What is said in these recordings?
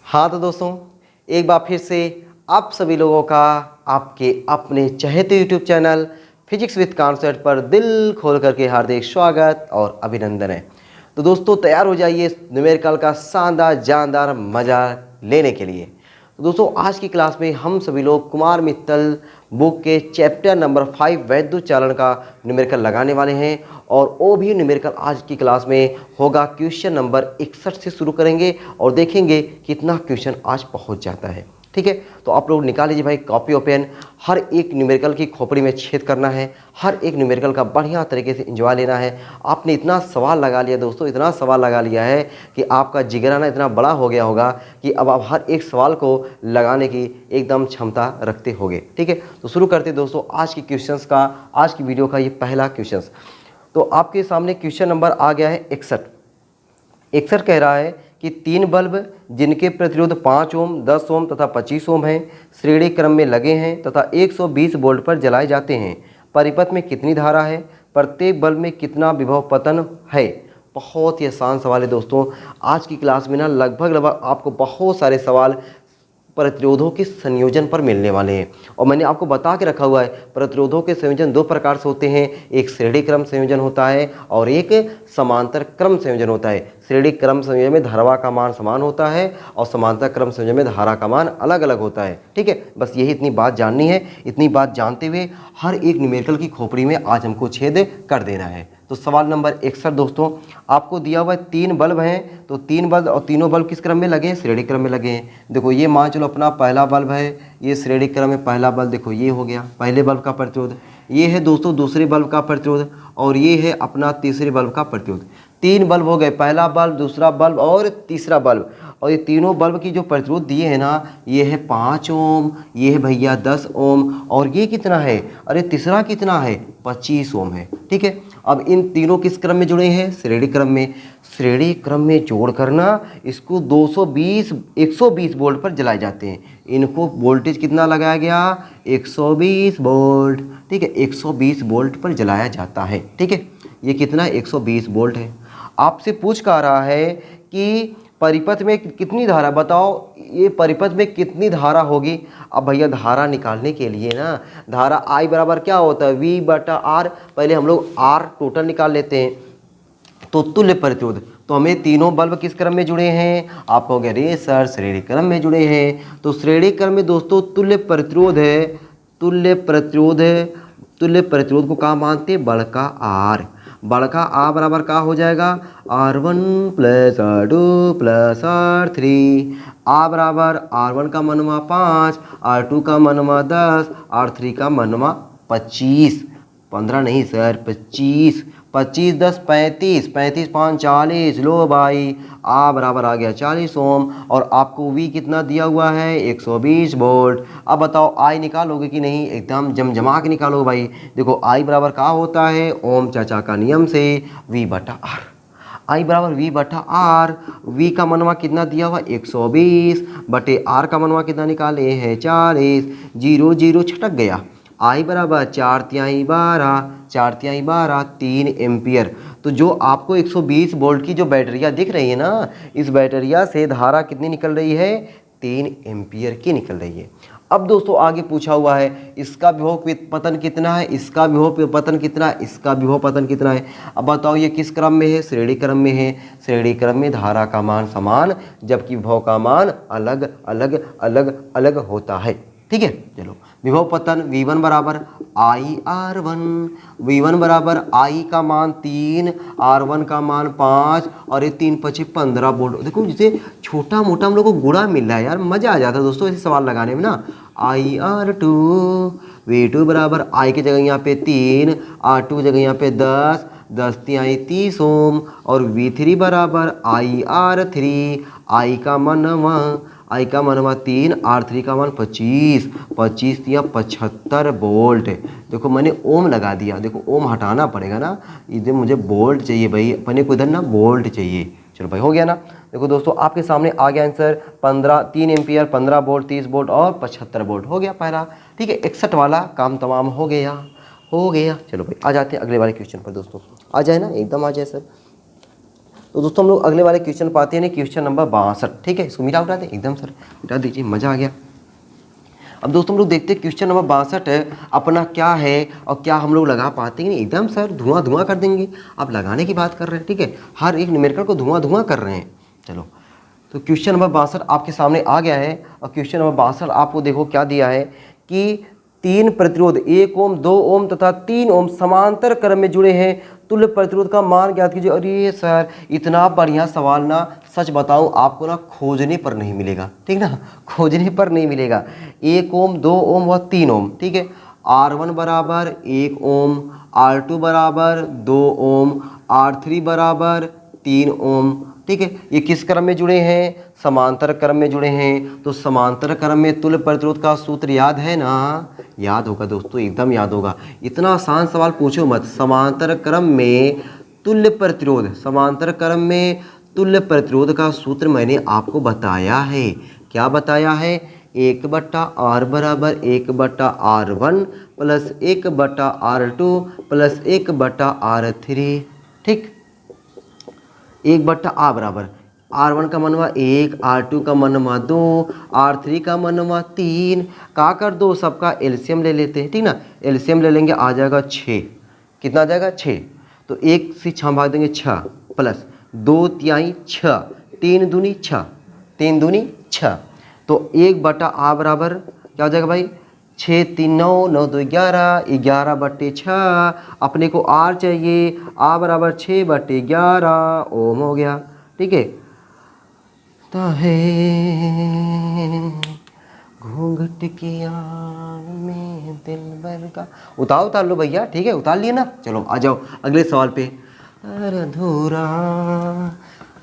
हाँ तो दोस्तों, एक बार फिर से आप सभी लोगों का आपके अपने चहेते YouTube channel physics with concept पर दिल खोल करके हार्दिक स्वागत और अभिनंदन है। तो दोस्तों तैयार हो जाइए न्यूमेरिकल का शानदार जानदार मज़ा लेने के लिए। तो दोस्तों आज की क्लास में हम सभी लोग कुमार मित्तल बुक के चैप्टर नंबर 5 वैद्युत-चालन का न्यूमेरिकल लगाने वाले हैं और वो भी न्यूमेरिकल आज की क्लास में होगा क्वेश्चन नंबर 61 से शुरू करेंगे और देखेंगे कितना क्वेश्चन आज पहुंच जाता है। ठीक है, तो आप लोग निकाल लीजिए भाई कॉपी और पेन। हर एक न्यूमेरिकल की खोपड़ी में छेद करना है, हर एक न्यूमेरिकल का बढ़िया तरीके से एंजॉय लेना है। आपने इतना सवाल लगा लिया दोस्तों, इतना सवाल लगा लिया है कि आपका जिगरा ना इतना बड़ा हो गया होगा कि अब आप हर एक सवाल को लगाने की एकदम क्षमता रखते होगे। ठीक है, तो शुरू करते दोस्तों आज की क्वेश्चंस का, आज की वीडियो का ये पहला क्वेश्चन। तो आपके सामने क्वेश्चन नंबर आ गया है 61। 61 कह रहा है कि 3 बल्ब जिनके प्रतिरोध 5 ओम, 10 ओम तथा 25 ओम हैं श्रेणी क्रम में लगे हैं तथा 120 वोल्ट पर जलाए जाते हैं। परिपथ में कितनी धारा है? प्रत्येक बल्ब में कितना विभव पतन है? बहुत ही आसान सवाल है दोस्तों। आज की क्लास में ना लगभग आपको बहुत सारे सवाल प्रतिरोधों के संयोजन पर मिलने वाले हैं और मैंने आपको बता के रखा हुआ है प्रतिरोधों के संयोजन दो प्रकार से होते हैं, एक श्रेणी क्रम संयोजन होता है और एक समांतर क्रम संयोजन होता है। श्रेणी क्रम संयोजन में धारा का मान समान होता है और समांतर क्रम संयोजन में धारा का मान अलग अलग होता है। ठीक है, बस यही इतनी बात जाननी है। इतनी बात जानते हुए हर एक न्यूमेरिकल की खोपड़ी में आज हमको छेद कर देना है। तो सवाल नंबर 61 दोस्तों आपको दिया हुआ है 3 बल्ब हैं, तो 3 बल्ब और तीनों बल्ब किस क्रम में लगे हैं? श्रेणी क्रम में लगे हैं। देखो ये मान चलो अपना पहला बल्ब है, ये श्रेणी क्रम में पहला बल्ब, देखो ये हो गया पहले बल्ब का प्रतिरोध, ये है दोस्तों दूसरे बल्ब का प्रतिरोध और ये है अपना तीसरे बल्ब का प्रतिरोध। 3 बल्ब हो गए, पहला बल्ब, दूसरा बल्ब और तीसरा बल्ब। और ये तीनों बल्ब की जो प्रतिरोध दिए हैं ना, ये है 5 ओम, ये है भैया 10 ओम और ये कितना है? अरे तीसरा कितना है? 25 ओम है। ठीक है, अब इन तीनों किस क्रम में जुड़े हैं? श्रेणी क्रम में। श्रेणी क्रम में जोड़ करना इसको 120 वोल्ट पर जलाए जाते हैं। इनको वोल्टेज कितना लगाया गया? 120 वोल्ट। ठीक है, 120 वोल्ट पर जलाया जाता है। ठीक है, ये कितना? 120 वोल्ट है। आपसे पूछ कर रहा है कि परिपथ में कितनी धारा, बताओ ये परिपथ में कितनी धारा होगी। अब भैया धारा निकालने के लिए ना धारा I बराबर क्या होता है? V/R। पहले हम लोग R टोटल निकाल लेते हैं। तो तुल्य प्रतिरोध, तो हमें तीनों बल्ब किस क्रम में जुड़े हैं? आप कहोगे अरे सर श्रेणी क्रम में जुड़े हैं। तो श्रेणी क्रम में दोस्तों तुल्य प्रतिरोध है, तुल्य प्रतिरोध है। तुल्य प्रतिरोध को कहाँ मानते हैं? बड़का R। बड़का आ बराबर का हो जाएगा? R1 + R2 + R3। आ बराबर R1 का मनवा 5, R2 का मनवा 10, R3 का मनवा 25। 15 नहीं सर, 25। 25 10 35, 35 5 40। लो भाई आ बराबर आ गया 40 ओम और आपको V कितना दिया हुआ है? 120 वोल्ट। अब बताओ I निकालोगे कि नहीं? एकदम जमजमा के निकालो भाई। देखो I बराबर क्या होता है? ओम चाचा का नियम से V/R। I बराबर V/R। V का मनवा कितना दिया हुआ? 120 बटे R का मनवा कितना निकाले हैं? 40। 0 0 छटक गया। I बराबर 4 12, 4 12 3 एम्पियर। तो जो आपको 120 वोल्ट की जो बैटरिया दिख रही है ना, इस बैटरिया से धारा कितनी निकल रही है? 3 एम्पियर की निकल रही है। अब दोस्तों आगे पूछा हुआ है इसका विभव पतन कितना है, इसका विभव पतन कितना है, इसका विभव पतन कितना है। अब बताओ ये किस क्रम में है? श्रेणी क्रम में है। श्रेणी क्रम में धारा का मान समान जबकि विभव का मान अलग अलग अलग अलग होता है। ठीक है, चलो विभव पतन V1 बराबर IR1। V1 बराबर I का मान 3, R1 का मान 5 और ये 3 5 15 वोल्ट। देखो जिसे छोटा मोटा हम लोग को गुणा मिल रहा है यार, मज़ा आ जाता है दोस्तों ऐसे सवाल लगाने में ना। IR2। V2 बराबर I की जगह यहाँ पे 3, R2 की जगह यहाँ पे 10, 10 3 30 ओम और V3 बराबर IR3। I का मनवा 3, R3 का मान 25, 25 या 75 वोल्ट। देखो मैंने ओम लगा दिया, देखो ओम हटाना पड़ेगा ना, इधर मुझे वोल्ट चाहिए भाई, अपने को इधर ना वोल्ट चाहिए। चलो भाई हो गया ना। देखो दोस्तों आपके सामने आ गया आंसर 3 एम्पियर, 15 वोल्ट, 30 वोल्ट और 75 वोल्ट हो गया पहला। ठीक है, 61 वाला काम तमाम हो गया। चलो भाई आ जाते हैं अगले वाले क्वेश्चन पर दोस्तों। आ जाए ना, एकदम आ जाए सर। तो दोस्तों हम लोग अगले वाले क्वेश्चन पाते हैं, क्वेश्चन नंबर 62। ठीक है, इसको मिटा उठा दें एकदम सर, मिटा दीजिए, मज़ा आ गया। अब दोस्तों हम लोग देखते हैं क्वेश्चन नंबर 62 अपना क्या है और क्या हम लोग लगा पाते हैं। एकदम सर धुआं धुआं कर देंगे, आप लगाने की बात कर रहे हैं। ठीक है, हर एक न्यूमेरिकल को धुआं धुआं कर रहे हैं। चलो, तो क्वेश्चन नंबर 62 आपके सामने आ गया है और क्वेश्चन नंबर 62 आपको देखो क्या दिया है कि 3 प्रतिरोध 1 ओम, 2 ओम तथा 3 ओम समांतर क्रम में जुड़े हैं, तुल्य प्रतिरोध का मान ज्ञात कीजिए। अरे सर इतना बढ़िया सवाल ना, सच बताऊं आपको ना खोजने पर नहीं मिलेगा। ठीक ना, खोजने पर नहीं मिलेगा। 1 ओम, 2 ओम व 3 ओम। ठीक है, R1 बराबर 1 ओम, R2 बराबर 2 ओम, R3 बराबर 3 ओम। ठीक है, ये किस क्रम में जुड़े हैं? समांतर क्रम में जुड़े हैं। तो समांतर क्रम में तुल्य प्रतिरोध का सूत्र याद है ना? याद होगा दोस्तों, एकदम याद होगा। इतना आसान सवाल पूछो मत। समांतर क्रम में तुल्य प्रतिरोध, समांतर क्रम में तुल्य प्रतिरोध का सूत्र मैंने आपको बताया है। क्या बताया है? 1/R बराबर 1/R1 plus 1/R2 plus 1/R3। ठीक, 1/A बराबर R1 का मनवा 1, R2 का मनवा 2, R3 का मनवा 3। का कर दो, सबका एलसीएम ले लेते हैं। ठीक ना, एलसीएम ले लेंगे, आ जाएगा 6। कितना आ जाएगा? 6। तो 1 से 6 भाग देंगे 6 प्लस 2 तिहाई 6, 3 दूनी 6, 3 दूनी 6। तो 1/A बराबर क्या हो जाएगा भाई? 6 3 9, 9 2 11, 11/6। अपने को R चाहिए, A बराबर 6/11 ओम हो गया। ठीक है, है घूंघट की आड़ में दिल भर का। उतार लो भैया। ठीक है, उतार लिए ना। चलो आ जाओ अगले सवाल पे। अधूरा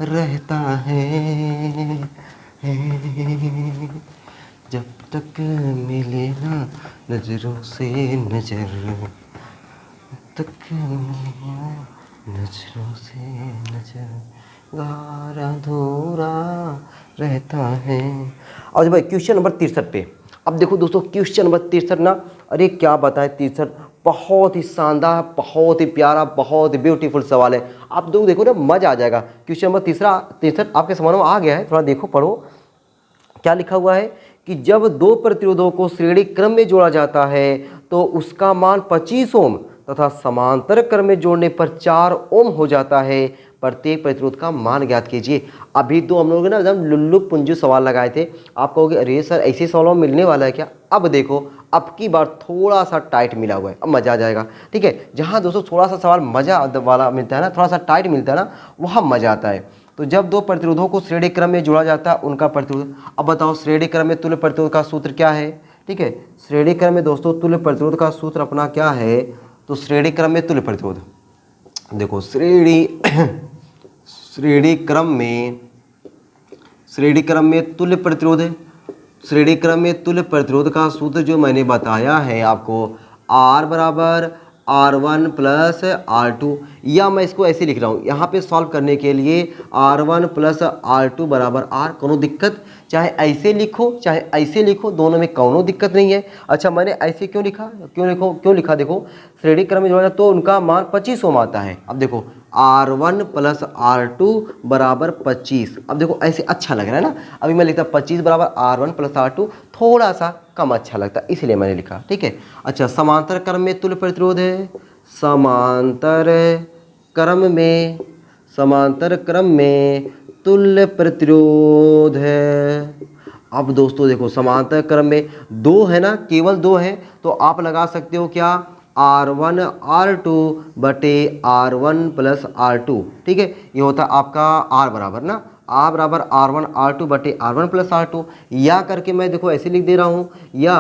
रहता है जब तक मिले ना नजरों से नजर, तक नजरों से नजर, गारा अधूरा रहता है। और भाई क्वेश्चन नंबर 63 पे अब देखो दोस्तों, क्वेश्चन नंबर 63 ना, अरे क्या बताएं, 63 बहुत ही शानदार, बहुत ही प्यारा, बहुत ही ब्यूटीफुल सवाल है। आप लोग देखो ना, मजा आ जाएगा। क्वेश्चन नंबर 63 आपके सामने में आ गया है, थोड़ा देखो पढ़ो क्या लिखा हुआ है कि जब 2 प्रतिरोधों को श्रेणी क्रम में जोड़ा जाता है तो उसका मान 25 ओम तथा समांतर क्रम में जोड़ने पर 4 ओम हो जाता है। प्रत्येक प्रतिरोध का मान ज्ञात कीजिए। अभी तो हम लोगों ने ना एकदम लुल्लु पुंजू सवाल लगाए थे। आप कहोगे अरे सर ऐसे सवालों में मिलने वाला है क्या? अब देखो, अब की बार थोड़ा सा टाइट मिला हुआ है, अब मज़ा आ जाएगा। ठीक है, जहाँ दोस्तों थोड़ा सा सवाल मज़ा वाला मिलता है ना, थोड़ा सा टाइट मिलता है ना, वहाँ मज़ा आता है। तो जब 2 प्रतिरोधों को श्रेणी क्रम में जोड़ा जाता है उनका प्रतिरोध। अब बताओ श्रेणी क्रम में तुल्य प्रतिरोध का सूत्र क्या है? ठीक है, श्रेणी क्रम में दोस्तों तुल्य प्रतिरोध का सूत्र अपना क्या है? तो श्रेणी क्रम में तुल्य प्रतिरोध, देखो श्रेणी क्रम में तुल्य प्रतिरोध है। श्रेणी क्रम में तुल्य प्रतिरोध का सूत्र जो मैंने बताया है आपको, R बराबर R1 प्लस R2, या मैं इसको ऐसे लिख रहा हूँ यहाँ पे सॉल्व करने के लिए, R1 प्लस R2 बराबर R। कोनो दिक्कत? चाहे ऐसे लिखो चाहे ऐसे लिखो, दोनों में कोनो दिक्कत नहीं है। अच्छा, मैंने ऐसे क्यों लिखा? क्यों लिखा? देखो श्रेणी क्रम में जोड़ा तो उनका मान 25 ओम आता है। अब देखो R1 प्लस R2 बराबर 25। अब देखो ऐसे अच्छा लग रहा है ना। अभी मैं लिखता 25 बराबर R1 प्लस R2, थोड़ा सा कम अच्छा लगता है इसलिए मैंने लिखा। ठीक है, अच्छा समांतर क्रम में तुल्य प्रतिरोध है। समांतर क्रम में तुल्य प्रतिरोध है। अब दोस्तों देखो समांतर क्रम में 2 है ना, केवल 2 है, तो आप लगा सकते हो क्या? R1 R2 बटे R1 प्लस R2। ठीक है, ये होता है आपका R बराबर ना, R बराबर R1 R2 बटे R1 प्लस R2। या करके मैं देखो ऐसे लिख दे रहा हूँ, या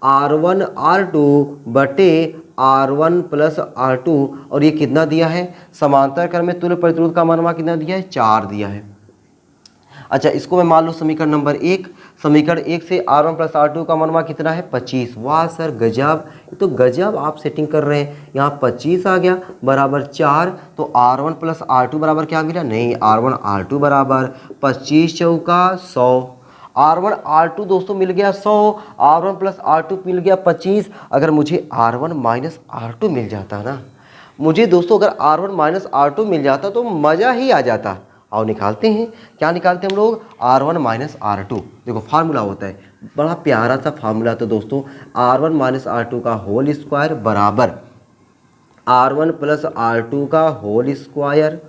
R1 R2 बटे R1 प्लस R2। और ये कितना दिया है? समांतर क्रम में तुल्य प्रतिरोध का मान कितना दिया है? 4 दिया है। अच्छा, इसको मैं मान लो समीकरण नंबर 1। समीकरण 1 से R1 प्लस R2 का मनवा कितना है? 25। वाह सर गजब, तो गजब आप सेटिंग कर रहे हैं। यहाँ 25 आ गया बराबर 4, तो R1 प्लस R2 बराबर क्या मिला? नहीं, R1 R2 बराबर 25 चौका 100। R1 R2 दोस्तों मिल गया 100, R1 प्लस R2 मिल गया 25। अगर मुझे R1 माइनस R2 मिल जाता ना, मुझे दोस्तों अगर R1 माइनस R2 मिल जाता तो मज़ा ही आ जाता। आओ निकालते हैं, क्या निकालते हैं हम लोग, R1 माइनस R2। देखो फार्मूला होता है, बड़ा प्यारा सा फार्मूला। तो दोस्तों R1 माइनस R2 का होल स्क्वायर बराबर R1 प्लस R2 का होल स्क्वायर,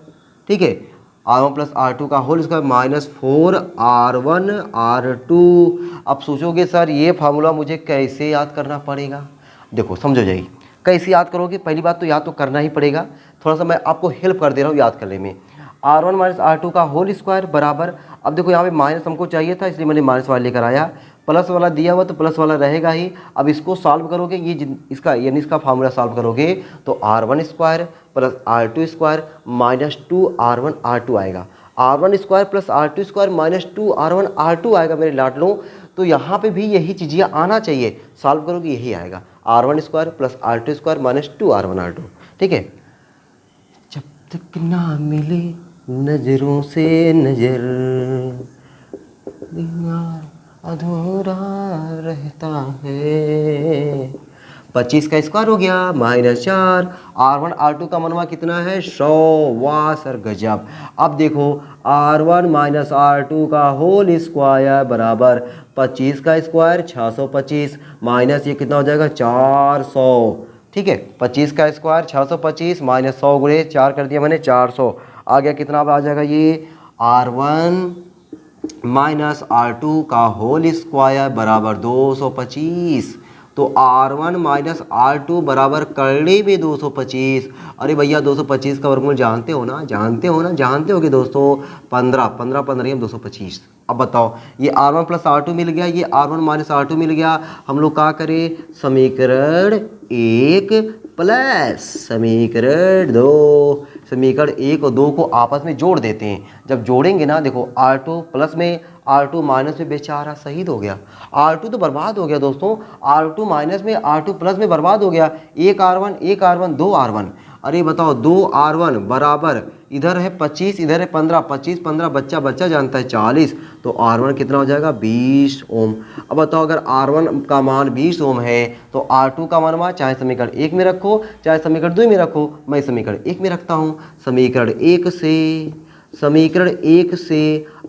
ठीक है, R1 प्लस R2 का whole square minus 4R1 R2। अब सोचोगे सर ये फार्मूला मुझे कैसे याद करना पड़ेगा। देखो समझो जाइए, कैसे याद करोगे, पहली बात तो याद तो करना ही पड़ेगा। थोड़ा सा मैं आपको हेल्प कर दे रहा हूँ याद करने में। R1 माइनस R2 का होल स्क्वायर बराबर, अब देखो यहाँ पे माइनस हमको चाहिए था इसलिए मैंने माइनस वाला लेकर आया, प्लस वाला दिया हुआ तो प्लस वाला रहेगा ही। अब इसको सॉल्व करोगे, ये इसका यानी इसका फार्मूला सॉल्व करोगे तो R1 square plus R2 square minus 2R1 R2 आएगा। R1 square plus R2 square minus 2R1 R2 आएगा मेरे लाडलों। तो यहाँ पे भी यही चीज़ें आना चाहिए, सॉल्व करोगे यही आएगा, R1 square plus R2 square minus 2R1 R2, ठीक है। जब तक ना मिले नजरों से नजर, दीवार अधूरा रहता है। 25 का स्क्वायर हो गया माइनस 4। R1 R2 का मनवा कितना है 100। वाह सर गजब। अब देखो R1 माइनस R2 का होल स्क्वायर बराबर 25 का स्क्वायर 625 माइनस ये कितना हो जाएगा 400, ठीक है। 25 का स्क्वायर 625 माइनस 100 गुणे 4 कर दिया मैंने 400। आ गया कितना आ जाएगा ये R1 माइनस R2 का होल स्क्वायर बराबर 225। तो R1 माइनस R2 बराबर करने में 225। अरे भैया 225 का वर्गमूल जानते हो ना, जानते हो कि दोस्तों 15 15 15 225। अब बताओ ये R1 प्लस R2 मिल गया, ये R1 माइनस R2 मिल गया। हम लोग क्या करें, समीकरण 1 प्लस समीकरण 2, समीकरण 1 और 2 को आपस में जोड़ देते हैं। जब जोड़ेंगे ना देखो R2 प्लस में R2 माइनस में बेचारा शहीद हो गया, R2 तो बर्बाद हो गया दोस्तों, R2 माइनस में R2 प्लस में बर्बाद हो गया। एक R1 2 R1। अरे बताओ 2 R1 बराबर इधर है 25 इधर है 15, 25 15 बच्चा बच्चा जानता है 40। तो R1 कितना हो जाएगा 20 ओम। अब बताओ अगर R1 का मान 20 ओम है तो R2 का मान चाहे समीकरण 1 में रखो चाहे समीकरण 2 में रखो, मैं समीकरण 1 में रखता हूँ। समीकरण 1 से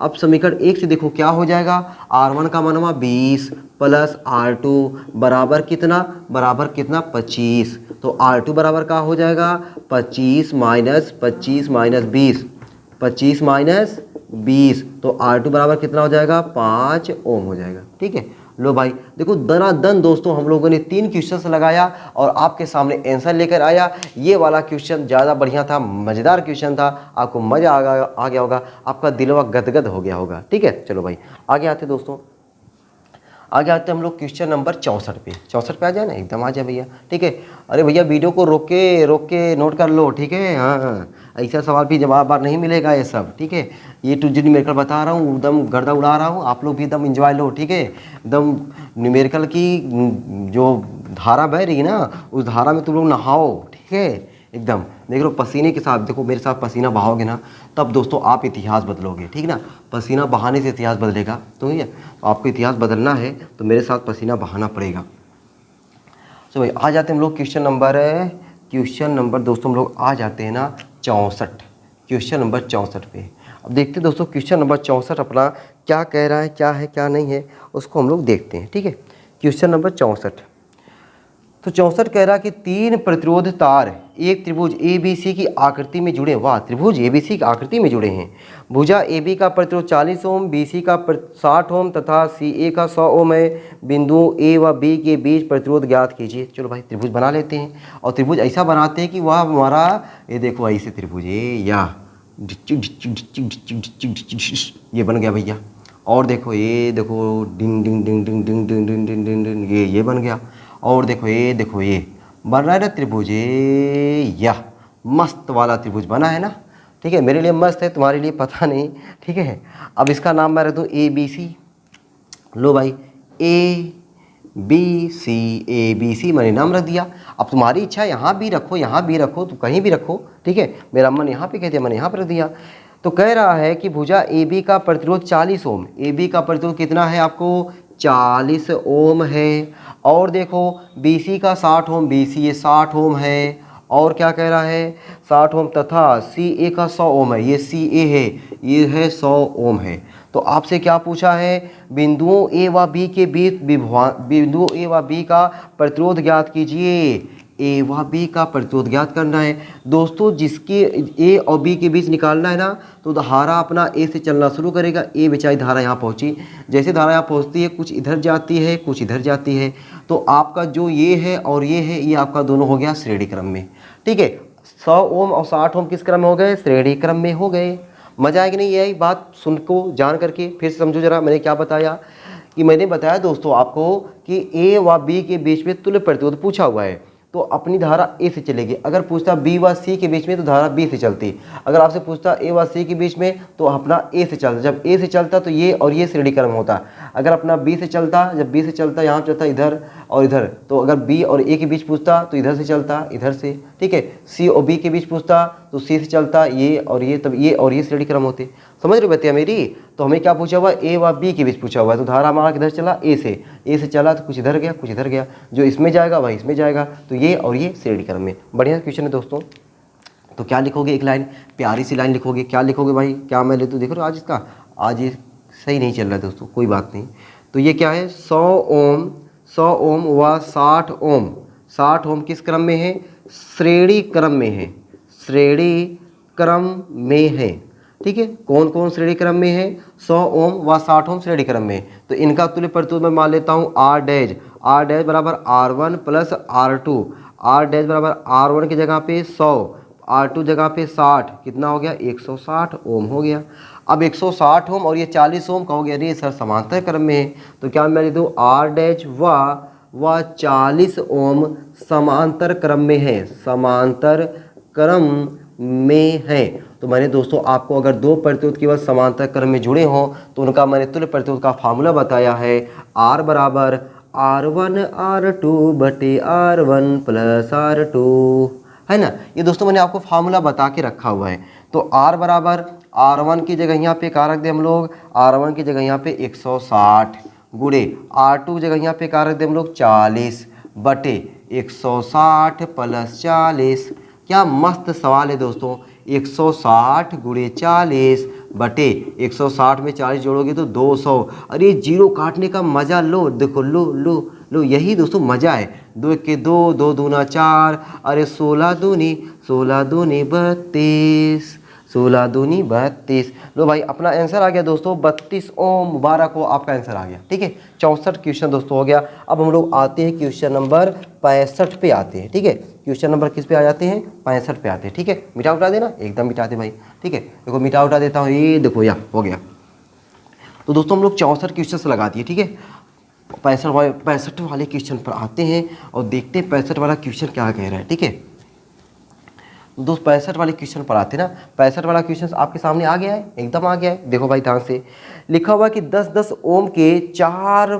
अब समीकरण 1 से देखो क्या हो जाएगा, R1 का मानवा 20 प्लस R2 बराबर कितना 25। तो R2 बराबर क्या हो जाएगा 25 माइनस 20, 25 माइनस 20। तो R2 बराबर कितना हो जाएगा 5 ओम हो जाएगा, ठीक है। लो भाई देखो दनादन दोस्तों हम लोगों ने 3 क्वेश्चन लगाया और आपके सामने आंसर लेकर आया। ये वाला क्वेश्चन ज़्यादा बढ़िया था, मज़ेदार क्वेश्चन था, आपको मज़ा आ गया होगा, आपका दिलवा गदगद हो गया होगा, ठीक है। चलो भाई आगे आते दोस्तों, आगे आते हम लोग क्वेश्चन नंबर 64 पे। 64 पे आ जाए ना, एकदम आ जाए भैया, ठीक है। अरे भैया वीडियो को रोक के नोट कर लो, ठीक है। हाँ ऐसा सवाल भी जवाब बार नहीं मिलेगा ये सब, ठीक है। ये टू जी न्यूमेरिकल बता रहा हूँ, एकदम गर्दा उड़ा रहा हूँ, आप लोग भी एकदम इंजॉय लो, ठीक है। एकदम न्यूमेरिकल की जो धारा बह रही है ना उस धारा में तुम लोग नहाओ, ठीक है। एकदम देख लो पसीने के साथ, देखो मेरे साथ पसीना बहाओगे ना तब दोस्तों आप इतिहास बदलोगे, ठीक ना। पसीना बहाने से इतिहास बदलेगा, तो ये आपको इतिहास बदलना है तो मेरे साथ पसीना बहाना पड़ेगा। तो भाई आ जाते हैं हम लोग क्वेश्चन नंबर दोस्तों हम लोग आ जाते हैं ना 64, क्वेश्चन नंबर 64 पे। अब देखते हैं दोस्तों क्वेश्चन नंबर 64 अपना क्या कह रहा है, क्या है क्या नहीं है उसको हम लोग देखते हैं, ठीक है। क्वेश्चन नंबर 64 तो 64 कह रहा कि 3 प्रतिरोध तार एक त्रिभुज ABC की आकृति में जुड़े, वाह त्रिभुज ABC की आकृति में जुड़े हैं। भुजा AB का प्रतिरोध 40 ओम, BC का 60 ओम तथा CA का 100 ओम है। बिंदु A व B के बीच प्रतिरोध ज्ञात कीजिए। चलो भाई त्रिभुज बना लेते हैं और त्रिभुज ऐसा बनाते हैं कि वह हमारा ये देखो ऐसे त्रिभुज या ये बन गया भैया। और देखो ये देखो डिंग डिंग डिंग डिंग डिंग डिंग डिंग डिंग डिंग डिंग ये बन गया। और देखो ये बन रहा है ना त्रिभुज, या मस्त वाला त्रिभुज बना है ना, ठीक है। मेरे लिए मस्त है, तुम्हारे लिए पता नहीं, ठीक है। अब इसका नाम मैं रख दूँ ABC। लो भाई ABC मैंने नाम रख दिया। अब तुम्हारी इच्छा यहाँ भी रखो तो कहीं भी रखो, ठीक है। मेरा मन यहाँ पे कह दिया, मैंने यहाँ पर रख दिया। तो कह रहा है कि भुजा AB का प्रतिरोध 40 ओम, AB का प्रतिरोध कितना है आपको 40 ओम है। और देखो BC का 60 ओम, BC ये 60 ओम है। और क्या कह रहा है 60 ओम तथा CA का 100 ओम है, ये CA है, ये है 100 ओम है। तो आपसे क्या पूछा है, बिंदुओं A व B के बीच बिंदुओं A व B का प्रतिरोध ज्ञात कीजिए। A व B का प्रतिरोध ज्ञात करना है दोस्तों। जिसके A और B के बीच निकालना है ना, तो धारा अपना A से चलना शुरू करेगा। A बेचारी धारा यहाँ पहुँची, जैसे धारा यहाँ पहुँचती है कुछ इधर जाती है कुछ इधर जाती है, तो आपका जो ये है और ये है ये आपका दोनों हो गया श्रेणी क्रम में। ठीक है, 100 ओम और 60 ओम किस क्रम में हो गए, श्रेणी क्रम में हो गए। मजा आएगी नहीं यही बात सुन को जान करके। फिर समझो जरा मैंने क्या बताया, कि मैंने बताया दोस्तों आपको कि A व B के बीच में तुल्य प्रतिरोध पूछा हुआ है, तो अपनी धारा A से चलेगी। अगर पूछता B व C के बीच में तो धारा B से चलती। अगर आपसे पूछता A व C के बीच में तो अपना A से चलता। जब A से चलता तो ये और ये श्रेणी क्रम होता। अगर अपना B से चलता, जब B से चलता यहाँ चलता इधर और इधर, तो अगर B और A के बीच पूछता तो इधर से चलता इधर से। ठीक है, C और B के बीच पूछता तो C से चलता ये और ये, तब ये और ये श्रेणी क्रम होते। समझ रहे हो बतिया मेरी। तो हमें क्या पूछा हुआ, A व B के बीच पूछा हुआ है, तो धारा हमारा किधर चला, A से चला, तो कुछ इधर गया कुछ इधर गया, जो इसमें जाएगा वही इसमें जाएगा, तो ये और ये श्रेणी क्रम में। बढ़िया क्वेश्चन है दोस्तों। तो क्या लिखोगे, एक लाइन प्यारी सी लाइन लिखोगे। क्या लिखोगे भाई, क्या मैं ले तो देख रहे हो आज इसका, आज ये सही नहीं चल रहा है दोस्तों, कोई बात नहीं। तो ये क्या है 100 ओम व 60 ओम। 60 ओम किस क्रम में है, श्रेणी क्रम में है, श्रेणी क्रम में है। ठीक है, कौन कौन श्रेणी क्रम में है, 100 ओम व 60 ओम श्रेणी क्रम में। तो इनका तुल्य प्रतिरोध मैं मान लेता हूँ R डैश बराबर R1 plus R2। R dash बराबर R1 की जगह पे 100, R2 जगह पे 60, कितना हो गया 160 ओम हो गया। अब 160 ओम और ये 40 ओम का हो गया, अरे सर समांतर क्रम में है, तो क्या मैं लिख दूँ R डैश व 40 ओम समांतर क्रम में है, समांतर क्रम में है। तो मैंने दोस्तों आपको अगर दो प्रतिरोध केवल समांतर क्रम में जुड़े हों तो उनका मैंने तुल्य प्रतिरोध का फार्मूला बताया है, R बराबर R1 R2 बटे R1 प्लस R2, है ना। ये दोस्तों मैंने आपको फार्मूला बता के रखा हुआ है। तो R बराबर R1 की जगह यहाँ पे क्या रख दें हम लोग, R1 की जगह यहाँ पे 160 गुणे R2 की जगह यहाँ पे क्या रख दें हम लोग 40 बटे 160 प्लस 40। क्या मस्त सवाल है दोस्तों, 160 गुणे 40 बटे 160 में 40 जोड़ोगे तो 200। अरे जीरो काटने का मज़ा लो, देखो लो लो लो, यही दोस्तों मज़ा है। 2 के 2, 2 दूना 4, अरे 16 दूनी 32, 16 दूनी 32। लो भाई अपना आंसर आ गया दोस्तों 32 ओम। मुबारक हो, आपका आंसर आ गया। ठीक है, 64 क्वेश्चन दोस्तों हो गया। अब हम लोग आते हैं क्वेश्चन नंबर 65 पे आते हैं। ठीक है, क्वेश्चन नंबर किस पे आ जाते हैं, 65 पे आते हैं। ठीक है, मिटा उठा देना, एकदम मिटा दे भाई। ठीक है, देखो मिटा उठा देता हूँ, ये देखो यहाँ हो गया। तो दोस्तों हम लोग 64 क्वेश्चन लगा दिए। ठीक है, 65 वाले क्वेश्चन पर आते हैं और देखते हैं 65 वाला क्वेश्चन क्या कह रहा है। ठीक है दोस्त, 65 वाले क्वेश्चन पर आते ना, 65 वाला क्वेश्चन आपके सामने आ गया है, एकदम आ गया है। देखो भाई ध्यान से लिखा हुआ कि 10-10 ओम के 4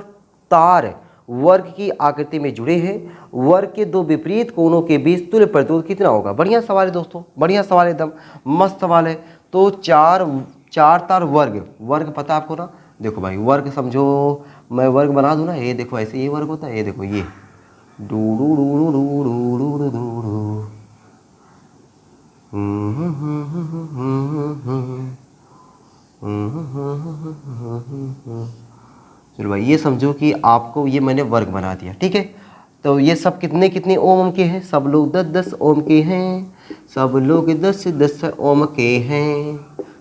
तार वर्ग की आकृति में जुड़े हैं, वर्ग के दो विपरीत कोणों के बीच तुल्य प्रतिरोध कितना होगा। बढ़िया सवाल है दोस्तों, बढ़िया सवाल है, एकदम मस्त सवाल है। तो चार तार वर्ग पता आपको ना। देखो भाई वर्ग समझो, मैं वर्ग बना दूं ना, ये देखो ऐसे ये वर्ग होता है, ये देखो ये do do do do do do do do do. चलो भाई ये समझो कि आपको ये मैंने वर्ग बना दिया। ठीक है, तो ये सब कितने कितने ओम के हैं, सब लोग 10-10 ओम के हैं, सब लोग 10-10 ओम के हैं,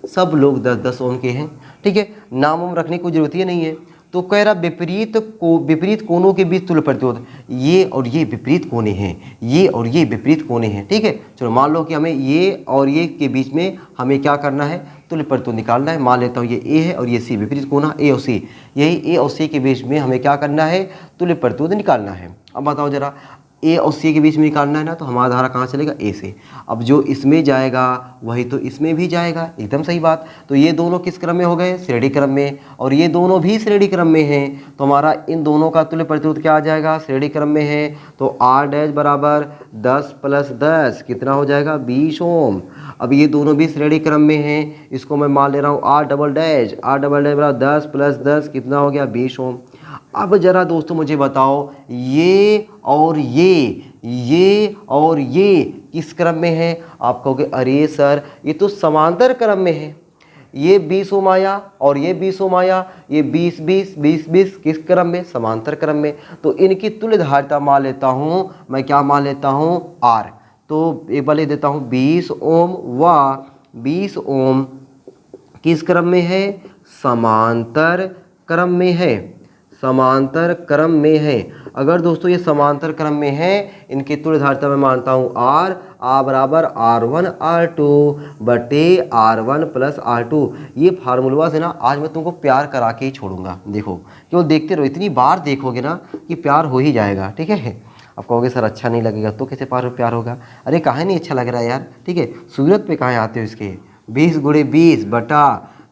सब लोग 10-10 ओम के हैं। ठीक है, नाम ओम रखने की जरूरत ही नहीं है। तो कह रहा विपरीत कोणों के बीच तुल्य प्रतिरोध, ये और ये विपरीत कोने हैं, ये और ये विपरीत कोने हैं। ठीक है, चलो मान लो कि हमें ये और ये के बीच में हमें क्या करना है, तुल्य प्रतिरोध निकालना है। मान लेता हूँ ये ए है और ये सी, विपरीत कोना ए और सी, यही ए और सी के बीच में हमें क्या करना है, तुल्य प्रतिरोध निकालना है। अब बताओ जरा, ए और सी के बीच में निकालना है ना, तो हमारा धारा कहाँ चलेगा, ए से। अब जो इसमें जाएगा वही तो इसमें भी जाएगा, एकदम सही बात। तो ये दोनों किस क्रम में हो गए, श्रेणी क्रम में, और ये दोनों भी श्रेणी क्रम में हैं। तो हमारा इन दोनों का तुल्य प्रतिरोध क्या आ जाएगा, श्रेणी क्रम में है। तो R डैश बराबर 10 + 10 कितना हो जाएगा, 20 ओम। अब ये दोनों भी श्रेणी क्रम में हैं, इसको मैं मान ले रहा हूँ R डबल डैश बराबर 10 + 10 कितना हो गया, 20 ओम। अब जरा दोस्तों मुझे बताओ ये और ये और ये किस क्रम में है? आप कहोगे अरे सर ये तो समांतर क्रम में है, ये 20 ओम आया और ये 20 ओम आया, ये 20 20 20 20 किस क्रम में? समांतर क्रम में। तो इनकी तुल्य धारिता मान लेता हूं मैं, क्या मान लेता हूं? R। तो एक बार लिख देता हूं 20 ओम व 20 ओम किस क्रम में है? समांतर क्रम में है, समांतर क्रम में है। अगर दोस्तों ये समांतर क्रम में है, इनकी तुल्य धारिता मैं मानता हूँ R बराबर R1 R2 बटे R1 प्लस R2। ये फार्मूला से ना आज मैं तुमको प्यार करा के ही छोड़ूंगा। देखो क्यों देखते रहो, इतनी बार देखोगे ना कि प्यार हो ही जाएगा। ठीक है, अब कहोगे सर अच्छा नहीं लगेगा, तो कैसे प्यार होगा? अरे काहे नहीं अच्छा लग रहा है यार? ठीक है, सूरत पे कहाँ आते हो इसके? 20 गुणे 20 बटा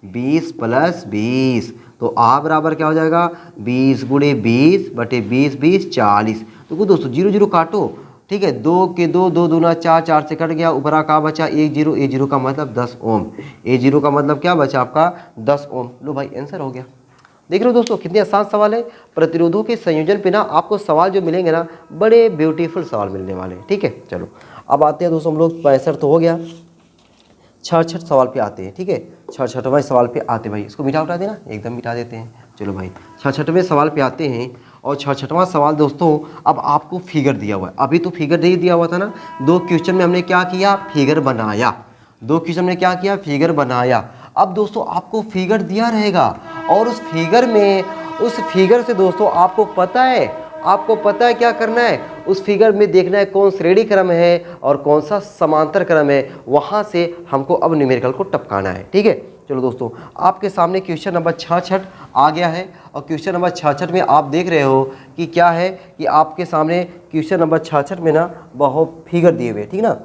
20 प्लस 20, तो आ बराबर क्या हो जाएगा? 20 गुणे 20 बटे 20 20 40। तो दोस्तों 0 0 काटो। ठीक है, 2 के 2 2 दूना 4 4 से कट गया, ऊपर का बचा 1 0, ए 0 का मतलब 10 ओम, ए 0 का मतलब क्या बचा आपका? 10 ओम। लो भाई आंसर हो गया। देख रहे हो दोस्तों कितने आसान सवाल है। प्रतिरोधों के संयोजन पे ना आपको सवाल जो मिलेंगे ना, बड़े ब्यूटीफुल सवाल मिलने वाले हैं। ठीक है, चलो अब आते हैं दोस्तों हम लोग 65 तो हो गया, 66 सवाल पे आते हैं। ठीक है, 66वें सवाल पे आते हैं भाई, इसको मिटा उठा देना, एकदम मिटा देते हैं। चलो भाई 66वें सवाल पे आते हैं, और 66वां सवाल दोस्तों अब आपको फिगर दिया हुआ है। अभी तो फिगर नहीं दिया हुआ था ना, 2 क्वेश्चन में हमने क्या किया? फिगर बनाया। 2 क्वेश्चन में क्या किया? फिगर बनाया। अब दोस्तों आपको फिगर दिया रहेगा, और उस फिगर से दोस्तों आपको पता है क्या करना है? उस फिगर में देखना है कौन श्रेणी क्रम है और कौन सा समांतर क्रम है, वहां से हमको अब न्यूमेरिकल को टपकाना है। ठीक है, चलो दोस्तों आपके सामने क्वेश्चन नंबर 66 आ गया है, और क्वेश्चन नंबर 66 में आप देख रहे हो कि क्या है कि आपके सामने क्वेश्चन नंबर 66 में ना बहुत फिगर दिए हुए, ठीक ना?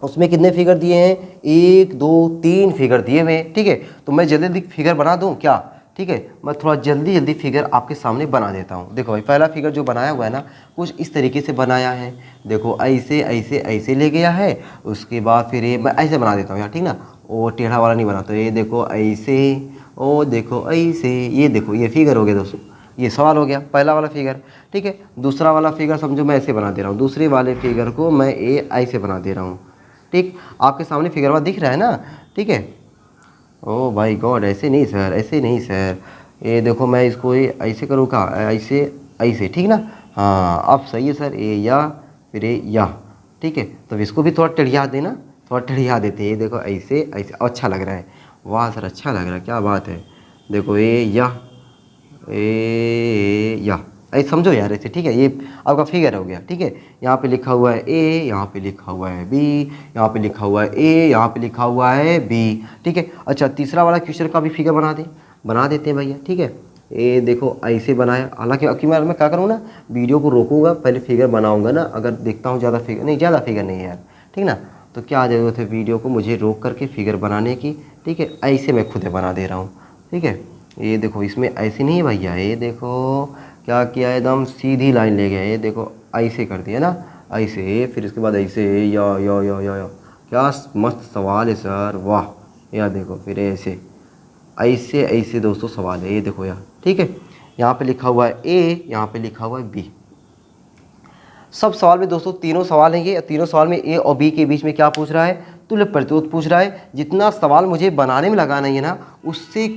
उसमें कितने फिगर दिए हैं? 1 2 3 फिगर दिए हुए हैं। ठीक है, तो मैं जल्दी फिगर बना दूं क्या? ठीक है, मैं थोड़ा जल्दी फिगर आपके सामने बना देता हूँ। देखो भाई पहला फिगर जो बनाया हुआ है ना, कुछ इस तरीके से बनाया है। देखो ऐसे ऐसे ऐसे ले गया है, उसके बाद फिर ये मैं ऐसे बना देता हूँ यार, ठीक ना? वो टेढ़ा वाला नहीं बनाता। ये देखो ऐसे, ओ देखो ऐसे, ये देखो ये फिगर हो गया दोस्तों, ये सवाल हो गया पहला वाला फिगर। ठीक है, दूसरा वाला फिगर समझो मैं ऐसे बना दे रहा हूँ, दूसरे वाले फिगर को मैं ये ऐसे बना दे रहा हूँ। ठीक, आपके सामने फिगर वाला दिख रहा है ना? ठीक है, ओ भाई गॉड, ऐसे नहीं सर, ऐसे नहीं सर, ये देखो मैं इसको ये ऐसे करूँ का, ऐसे ऐसे, ठीक ना? हाँ अब सही है सर, ये या फिर ये या। ठीक है, तो इसको भी थोड़ा टेढ़िया देना, थोड़ा टेढ़िया देते हैं। ये देखो ऐसे ऐसे, अच्छा लग रहा है। वाह सर अच्छा लग रहा है, क्या बात है। देखो ये या, ऐसे समझो यार ऐसे। ठीक है, ये आपका फिगर हो गया। ठीक है, यहाँ पे लिखा हुआ है ए, यहाँ पे लिखा हुआ है बी, यहाँ पे लिखा हुआ है ए, यहाँ पे लिखा हुआ है बी। ठीक है, अच्छा तीसरा वाला क्वेश्चन का भी फिगर बना देते हैं भैया। ठीक है, ये देखो ऐसे बनाया। हालांकि मैं क्या करूँ ना, वीडियो को रोकूंगा, पहले फिगर बनाऊंगा ना। अगर देखता हूँ ज़्यादा फिगर नहीं है यार, ठीक ना, तो क्या ज़रूरत है वीडियो को मुझे रोक करके फिगर बनाने की। ठीक है, ऐसे मैं खुद बना दे रहा हूँ। ठीक है, ये देखो इसमें ऐसे नहीं है भैया, ये देखो क्या किया, एकदम सीधी लाइन ले गया। ये देखो ऐसे कर दिया ना, ऐसे, फिर इसके बाद ऐसे या। क्या मस्त सवाल है सर, वाह। यार देखो फिर ऐसे ऐसे ऐसे दोस्तों सवाल है, ये देखो यार। ठीक है, यहाँ पे लिखा हुआ है ए, यहाँ पे लिखा हुआ है बी। सब सवाल में दोस्तों तीनों सवाल हैं ये, तीनों सवाल में ए और बी के बीच में क्या पूछ रहा है? तुल्य प्रतिरोध पूछ रहा है। जितना सवाल मुझे बनाने में लगाना है ना, उससे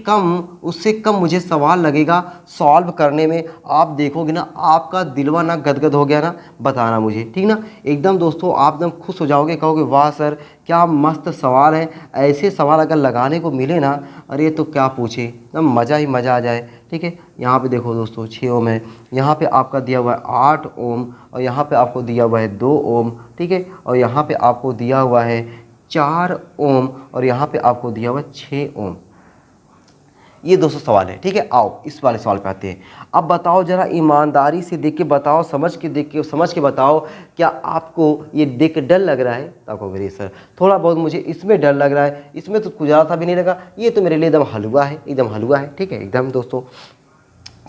कम मुझे सवाल लगेगा सॉल्व करने में। आप देखोगे ना, आपका दिलवा ना गदगद हो गया ना, बताना मुझे, ठीक ना? एकदम दोस्तों आप एकदम खुश हो जाओगे, कहोगे वाह सर क्या मस्त सवाल है। ऐसे सवाल अगर लगाने को मिले ना, अरे तो क्या पूछे, एकदम मज़ा ही मज़ा आ जाए। ठीक है, यहाँ पे देखो दोस्तों 6 ओम है, यहाँ पे आपका दिया हुआ है 8 ओम, और यहाँ पे आपको दिया हुआ है 2 ओम। ठीक है, और यहाँ पे आपको दिया हुआ है 4 ओम, और यहाँ पे आपको दिया हुआ है 6 ओम। ये 200 सवाल है। ठीक है, आओ इस वाले सवाल पे आते हैं। अब बताओ जरा ईमानदारी से देख के बताओ, समझ के बताओ, क्या आपको ये देख के डर लग रहा है? तो आपको मेरे सर थोड़ा बहुत मुझे इसमें डर लग रहा है, इसमें तो कुछ ज़्यादा भी नहीं लगा, ये तो मेरे लिए एकदम हलवा है, एकदम हलवा है। ठीक है, एकदम दोस्तों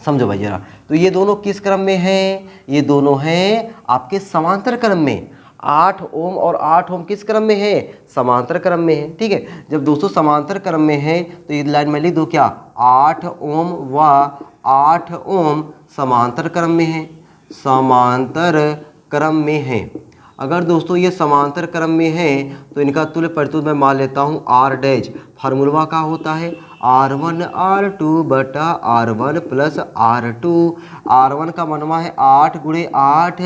समझो भाई जरा। तो ये दोनों किस क्रम में हैं? ये दोनों हैं आपके समांतर क्रम में। 8 ओम और 8 ओम किस क्रम में है? समांतर क्रम में है। ठीक है, जब दोस्तों समांतर क्रम में है तो ये लाइन में लिख दो क्या, 8 ओम व 8 ओम समांतर क्रम में है, समांतर क्रम में है। अगर दोस्तों ये समांतर क्रम में है तो इनका तुल्य प्रतिरोध मैं मान लेता हूँ R डैश। फार्मूला का होता है R1 R2 बटा R1 प्लस R2। R1 का मनवा है 8 गुणे 8,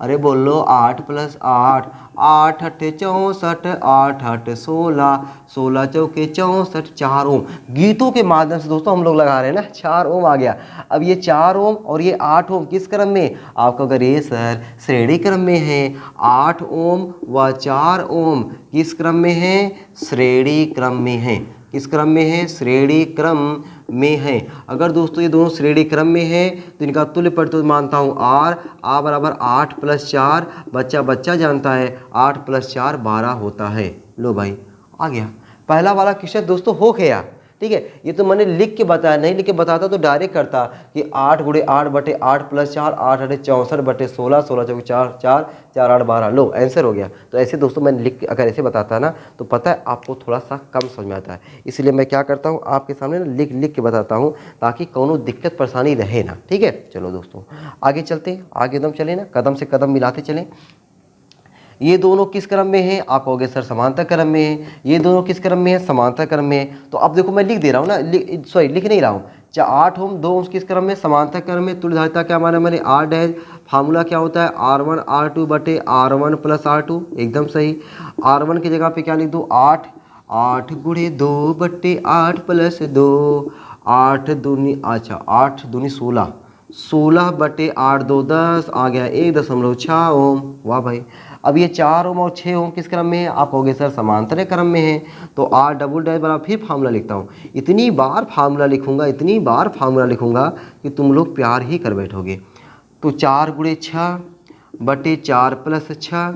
अरे बोलो 8 प्लस 8, 8 अट्ठे 64, 8 अट्ठे 16, 16 चौके 64, 4 ओम। गीतों के माध्यम से दोस्तों हम लोग लगा रहे हैं ना, 4 ओम आ गया। अब ये 4 ओम और ये 8 ओम किस क्रम में, आपको अगर ये सर श्रेणी क्रम में है, 8 ओम व 4 ओम किस क्रम में है, श्रेणी क्रम में है। किस क्रम में है, श्रेणी क्रम में है। अगर दोस्तों ये दोनों श्रेणी क्रम में है तो इनका तुल्य प्रतिरोध मानता हूँ R बराबर 8 प्लस 4, बच्चा बच्चा जानता है 8 प्लस 4 12 होता है। लो भाई आ गया पहला वाला क्वेश्चन दोस्तों हो गया। ठीक है, ये तो मैंने लिख के बताया, नहीं लिख के बताता तो डायरेक्ट करता कि 8 गुणे 8 बटे 8 प्लस 4, 8 अठे 64 बटे 16, 16 चौके 4, 4 4 8 12, लो आंसर हो गया। तो ऐसे दोस्तों मैंने लिख के अगर ऐसे बताता ना तो पता है आपको थोड़ा सा कम समझ में आता है, इसलिए मैं क्या करता हूँ आपके सामने ना लिख के बताता हूँ ताकि कोनो दिक्कत परेशानी रहे ना। ठीक है, चलो दोस्तों आगे चलते हैं, आगे एकदम चले ना, कदम से कदम मिलाते चलें। ये दोनों किस क्रम में हैं, आप कहोगे सर समांतर क्रम में है। ये दोनों किस क्रम में है, समांतर क्रम में है। तो अब देखो मैं लिख दे रहा हूँ ना, लिख नहीं रहा हूँ। 8 ओम 2 ओम किस क्रम में, समांतर क्रम में। तुल्यधारिता क्या माना मैंने, R डैश। फार्मूला क्या होता है R1 R2 बटे R1 प्लस R2, एकदम सही। R1 की जगह पे क्या लिख दूँ 8, 8 गुणे 2 बटे 8 प्लस 2, 8 दूनी, अच्छा 8 दूनी 16, 16 बटे 8 2 10, आ गया 1.6 ओम। वाह भाई। अब ये 4 ओम और 6 ओम किस क्रम में है, आप कहोगे सर समांतर क्रम में है। तो R डबल डैश बराबर फिर फार्मूला लिखता हूँ। इतनी बार फार्मूला लिखूंगा, इतनी बार फार्मूला लिखूंगा कि तुम लोग प्यार ही कर बैठोगे। तो 4 गुणे 6 बटे 4 प्लस 6,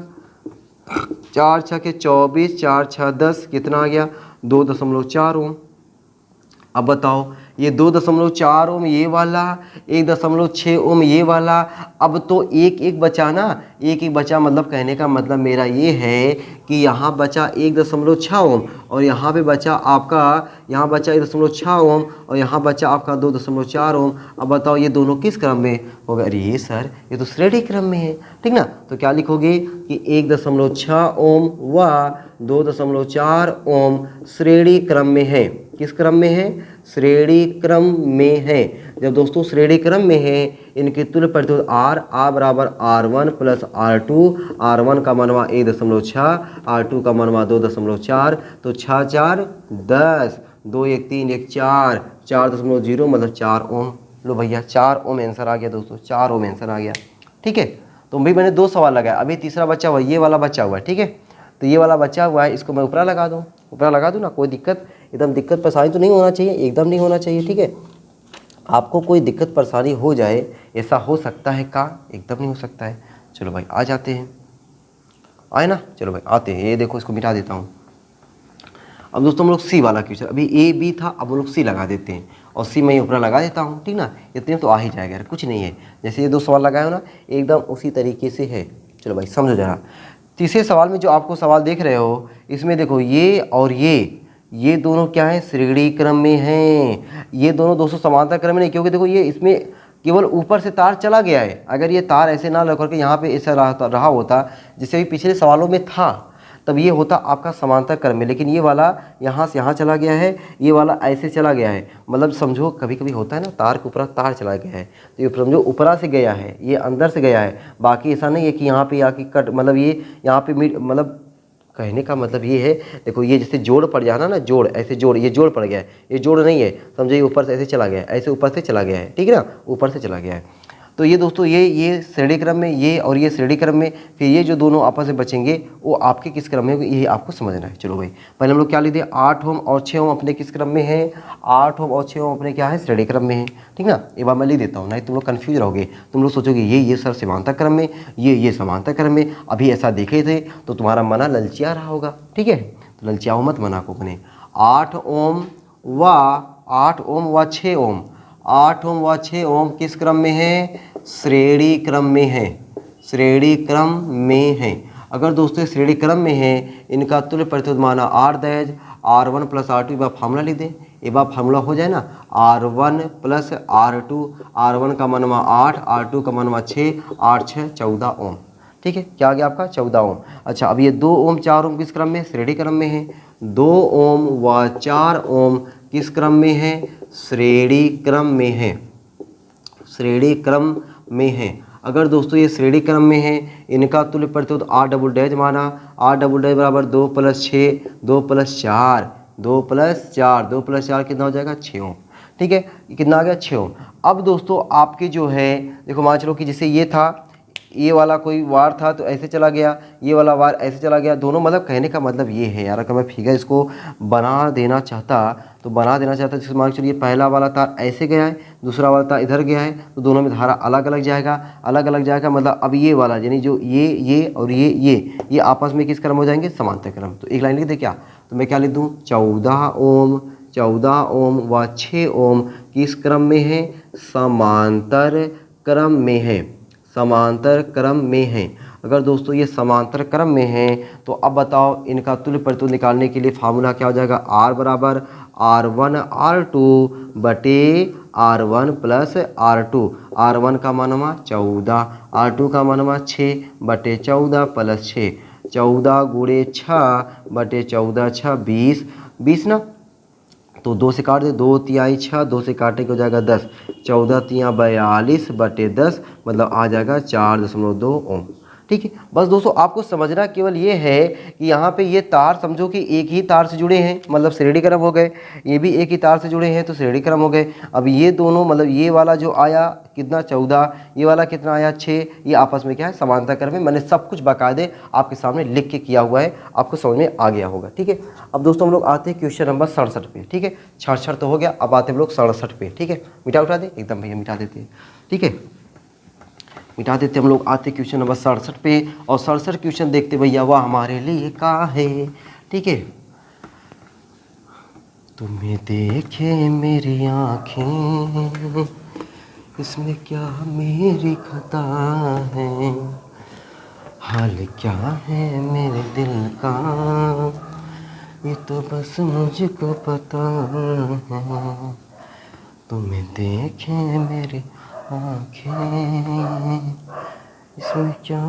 4 6 के 24, 4 6 10, कितना आ गया 2.4 ओम। अब बताओ ये 2.4 ओम ये वाला, 1.6 ओम ये वाला। अब तो एक एक बचा ना, एक एक बचा, मतलब कहने का मतलब मेरा ये है कि यहाँ बचा 1.6 ओम और यहाँ पे बचा आपका, यहाँ बचा 1.6 ओम और यहाँ बचा आपका 2.4 ओम। अब बताओ ये दोनों किस क्रम में होगा, अरे ये सर ये तो श्रेणी क्रम में है। ठीक ना, तो क्या लिखोगे कि 1.6 ओम व 2.4 ओम श्रेणी क्रम में है। किस क्रम में है, श्रेणी क्रम में है। जब दोस्तों श्रेणी क्रम में है इनके तुल्य प्रतिरोध R बराबर R1 प्लस R2। R1 का मनवा 1.6, R2 का मनवा 2.4, तो 6 4 10, 2 1 3 1 4, 4.0 मतलब 4 ओम। लो भैया 4 ओम आंसर आ गया दोस्तों, 4 ओम आंसर आ गया। ठीक है, तो भाई मैंने 2 सवाल लगाया, अभी तीसरा बच्चा हुआ, ये वाला बच्चा हुआ है। ठीक है, तो ये वाला बच्चा हुआ है, इसको मैं ऊपरा लगा दूँ, ऊपरा लगा दूँ ना, कोई दिक्कत एकदम दिक्कत परेशानी तो नहीं होना चाहिए, एकदम नहीं होना चाहिए। ठीक है, आपको कोई दिक्कत परेशानी हो जाए ऐसा हो सकता है का, एकदम नहीं हो सकता है। चलो भाई आ जाते हैं, आए ना, चलो भाई आते हैं। ये देखो इसको मिटा देता हूँ। अब दोस्तों हम लोग सी वाला क्वेश्चन, अभी ए बी था, अब हम लोग सी लगा देते हैं और सी मैं ऊपर लगा देता हूँ। ठीक ना, इतने तो आ ही जाएगा यार, कुछ नहीं है। जैसे ये 2 सवाल लगाए हो ना, एकदम उसी तरीके से है। चलो भाई समझो जरा। तीसरे सवाल में जो आपको सवाल देख रहे हो, इसमें देखो ये और ये दोनों क्या है, श्रेणी क्रम में हैं। ये दोनों दोस्तों समांतर क्रम में नहीं, क्योंकि देखो ये इसमें केवल ऊपर से तार चला गया है। अगर ये तार ऐसे ना लग करके यहाँ पे ऐसा रहा होता जिससे भी पिछले सवालों में था, तब ये होता आपका समांतर क्रम में। लेकिन ये वाला यहाँ से यहाँ चला गया है, ये वाला ऐसे चला गया है। मतलब समझो कभी कभी होता है ना, तार के ऊपर तार चला गया है, तो ये समझो ऊपरा से गया है, ये अंदर से गया है। बाकी ऐसा नहीं है कि यहाँ पे आके कट, मतलब ये यहाँ पे मतलब कहने का मतलब ये है, देखो ये जैसे जोड़ पड़ जाना ना, जोड़ ऐसे जोड़, ये जोड़ पड़ गया है, ये जोड़ नहीं है, समझो ये ऊपर से ऐसे चला गया है, ऐसे ऊपर से चला गया है। ठीक है ना, ऊपर से चला गया है। तो ये दोस्तों ये श्रेणी क्रम में, ये और ये श्रेणी क्रम में, फिर ये जो दोनों आपस में बचेंगे वो आपके किस क्रम में होंगे, ये आपको समझना है। चलो भाई पहले हम लोग क्या लिखे, 8 ओम और 6 ओम अपने किस क्रम में है, 8 ओम और 6 ओम अपने क्या है, श्रेणी क्रम में है। ठीक ना, एक बार मैं लिख देता हूँ, नहीं तुम लोग कन्फ्यूज रहोगे, तुम लोग सोचोगे ये सर समांतर क्रम में, ये समांतर क्रम में। अभी ऐसा देखे थे तो तुम्हारा मना ललचिया रहा होगा। ठीक है, तो ललचियाओ मत मना को अपने। 8 ओम व 6 ओम, 8 ओम व 6 ओम किस क्रम में है, श्रेणी क्रम में है, श्रेणी क्रम में है। अगर दोस्तों श्रेणी क्रम में है, इनका तुल्य प्रतिरोध माना R dash, R1 plus R2 का फार्मूला लिख दें, एक बार फार्मूला हो जाए ना, R1 प्लस R2, R1 का मनवा 8, R2 का मनवा 6, 8 6 14 ओम। ठीक है, क्या आ गया आपका 14 ओम। अच्छा, अब ये 2 ओम 4 ओम किस क्रम में, श्रेणी क्रम में है। 2 ओम व 4 ओम किस क्रम में है, श्रेणी क्रम में है, श्रेणी क्रम में है। अगर दोस्तों ये श्रेणी क्रम में है, इनका तुल्य प्रतिरोध R डबल डैश माना, R डबल डैश बराबर 2 + 6, 2 + 4, 2 + 4, 2 + 4 कितना हो जाएगा 6 ओम। ठीक है, कितना आ गया 6 ओम। अब दोस्तों आपके जो है देखो, मान चलो कि जैसे ये था, ये वाला कोई वार था तो ऐसे चला गया, ये वाला वार ऐसे चला गया, दोनों मतलब कहने का मतलब ये है यार, अगर मैं फिगर इसको बना देना चाहता तो बना देना चाहता, जैसे मान चलिए पहला वाला तार ऐसे गया है, दूसरा वाला तार इधर गया है, तो दोनों में धारा अलग अलग जाएगा, अलग अलग जाएगा। मतलब अब ये वाला यानी जो ये और ये आपस में किस क्रम हो जाएंगे, समांतर क्रम। तो एक लाइन लिख दे क्या, तो मैं क्या लिख दूँ, 14 ओम, 14 ओम व 6 ओम किस क्रम में है, समांतर क्रम में है, समांतर क्रम में है। अगर दोस्तों ये समांतर क्रम में है तो अब बताओ इनका तुल्य प्रतिरोध निकालने के लिए फार्मूला क्या हो जाएगा, R बराबर R1 R2 बटे R1 प्लस R2। R1 का मानवा 14, R2 का मानवा 6 बटे 14 प्लस 6, 14 गुणे 6 बटे 14 6 20, 20 ना, तो 2 से काट दे, 2 तिहाई 6, 2 से काटने के हो जाएगा 10, 14 तिया 42 बटे 10 मतलब आ जाएगा 4.2 ओम। ठीक है, बस दोस्तों आपको समझना केवल ये है कि यहाँ पे ये तार समझो कि एक ही तार से जुड़े हैं, मतलब श्रेणी क्रम हो गए, ये भी एक ही तार से जुड़े हैं तो श्रेणी क्रम हो गए। अब ये दोनों मतलब ये वाला जो आया कितना 14, ये वाला कितना आया 6, ये आपस में क्या है, समांतर क्रम में। मैंने सब कुछ बाकायदे आपके सामने लिख के किया हुआ है, आपको समझ में आ गया होगा। ठीक है, अब दोस्तों हम लोग आते हैं क्वेश्चन नंबर 67 पे। ठीक है, 66 तो हो गया, अब आते हैं हम लोग 67 पे। ठीक है, मिटा उठा दे एकदम भैया, मिटा देते हैं। ठीक है, मिटा देते हम लोग, आते क्वेश्चन नंबर 67 पे। और 67 क्वेश्चन देखते भैया, वह हमारे लिए का है। ठीक है, तुम्हें देखे मेरी आँखें, इसमें क्या मेरी खता है, हाल क्या है मेरे दिल का, ये तो बस मुझको पता है। तुम्हें देखे मेरी आँखें, इसमें क्या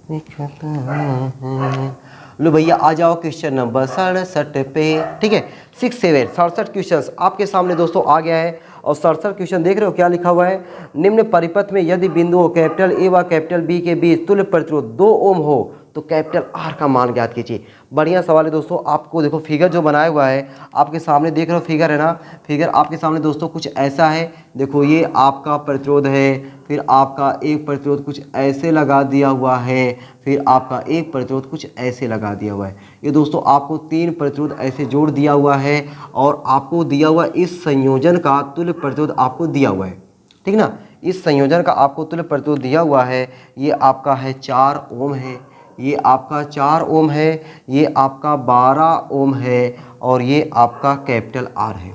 मेरी खता है। लो भैया आ जाओ क्वेश्चन नंबर 67 पे। ठीक है, 67 क्वेश्चन आपके सामने दोस्तों आ गया है। और 67 क्वेश्चन देख रहे हो क्या लिखा हुआ है, निम्न परिपथ में यदि बिंदुओं कैपिटल ए व कैपिटल बी के बीच तुल्य प्रतिरोध 2 ओम हो तो कैपिटल आर का मान ज्ञात कीजिए। बढ़िया सवाल है दोस्तों। आपको देखो फिगर जो बनाया हुआ है आपके सामने, देख रहे हो फिगर है ना, फिगर आपके सामने दोस्तों कुछ ऐसा है। देखो ये आपका प्रतिरोध है, फिर आपका एक प्रतिरोध कुछ ऐसे लगा दिया हुआ है, फिर आपका एक प्रतिरोध कुछ ऐसे लगा दिया हुआ है। ये दोस्तों आपको 3 प्रतिरोध ऐसे जोड़ दिया हुआ है और आपको दिया हुआ इस संयोजन का तुल्य प्रतिरोध आपको दिया हुआ है। ठीक ना, इस संयोजन का आपको तुल्य प्रतिरोध दिया हुआ है। ये आपका है 4 ओम है, ये आपका 4 ओम है, ये आपका 12 ओम है और ये आपका कैपिटल आर है।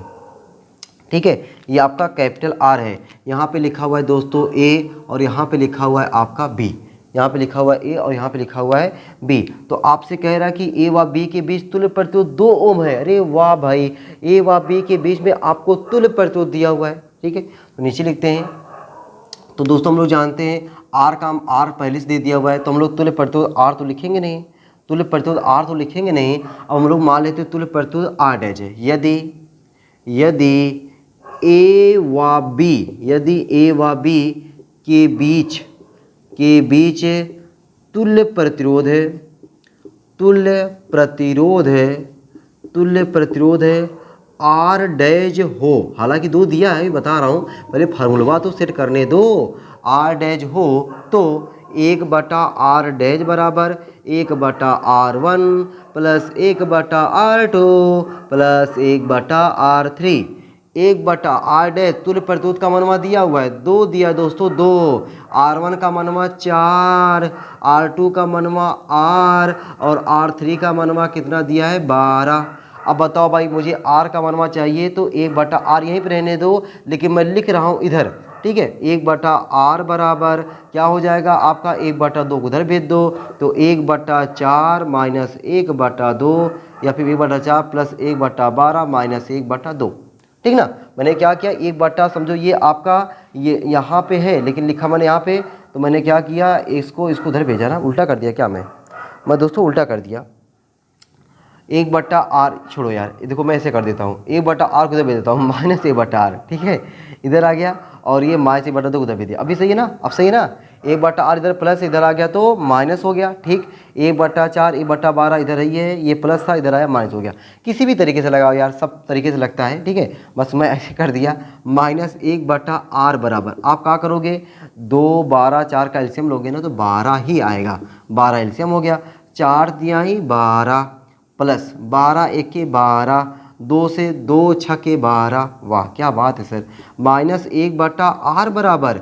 ठीक है, ये आपका कैपिटल आर है। यहाँ पे लिखा हुआ है दोस्तों ए और यहाँ पे लिखा हुआ है आपका बी। यहाँ पे लिखा हुआ है ए और यहाँ पे लिखा हुआ है बी। तो आपसे कह रहा है कि ए व बी के बीच तुल्य प्रतिरोध 2 ओम है। अरे वाह भाई, ए व बी के बीच में आपको तुल्य प्रतिरोध दिया हुआ है। ठीक है, तो नीचे लिखते हैं। तो दोस्तों हम लोग जानते हैं आर का आर पहले से दे दिया हुआ है, तो हम लोग तुल्य प्रतिरोध आर तो लिखेंगे नहीं, तुल्य प्रतिरोध आर तो लिखेंगे नहीं। अब हम लोग मान लेते हैं तुल्य प्रतिरोध आर डैश है। यदि ए व बी, यदि ए व बी के बीच तुल्य प्रतिरोध है, तुल्य प्रतिरोध है आर डैश हो, हालांकि 2 दिया है बता रहा हूँ, पहले फार्मूला तो सेट करने दो। आर डैश हो तो 1/r डैश बराबर 1/r1 plus 1/r2 plus 1/r3। 1/r dash तुल्य प्रतिरोध का मनवा दिया हुआ है, 2 दिया दोस्तों, 2। R1 का मनवा 4, R2 का मनवा 8 और R3 का मनवा कितना दिया है 12। अब बताओ भाई मुझे R का मनवा चाहिए तो 1/r यहीं पर रहने दो, लेकिन मैं लिख रहा हूँ इधर ठीक है। 1/r बराबर क्या हो जाएगा आपका 1/2 उधर भेज दो, तो 1/4 माइनस 1/2 या फिर 1/4 प्लस 1/12 माइनस 1/2, ठीक ना। मैंने क्या किया, 1 समझो ये आपका ये यहाँ पे है लेकिन लिखा मैंने यहाँ पे, तो मैंने क्या किया, इसको उधर भेजा ना, उल्टा कर दिया क्या मैं दोस्तों उल्टा कर दिया। 1/r छोड़ो यार, देखो मैं ऐसे कर देता हूँ, 1/r को इधर भेज देता हूँ माइनस 1/r, ठीक है, इधर आ गया, और ये माइनस 1/2 उधर भेज दिया। अभी सही है ना, अब सही है ना। 1/r इधर प्लस इधर आ गया तो माइनस हो गया, ठीक। 1/4 1/12 इधर ये प्लस था, इधर आया माइनस हो गया। किसी भी तरीके से लगाओ यार, सब तरीके से लगता है, ठीक है। बस मैं ऐसे कर दिया, माइनस 1/r बराबर आप क्या करोगे, 2 12 4 का एलसीएम लोगे ना तो 12 ही आएगा, 12 एलसीएम हो गया, 4 दिया ही 12 प्लस 12 1 के 12, 2 से 2 6 के 12, वाह क्या बात है सर। माइनस 1/r बराबर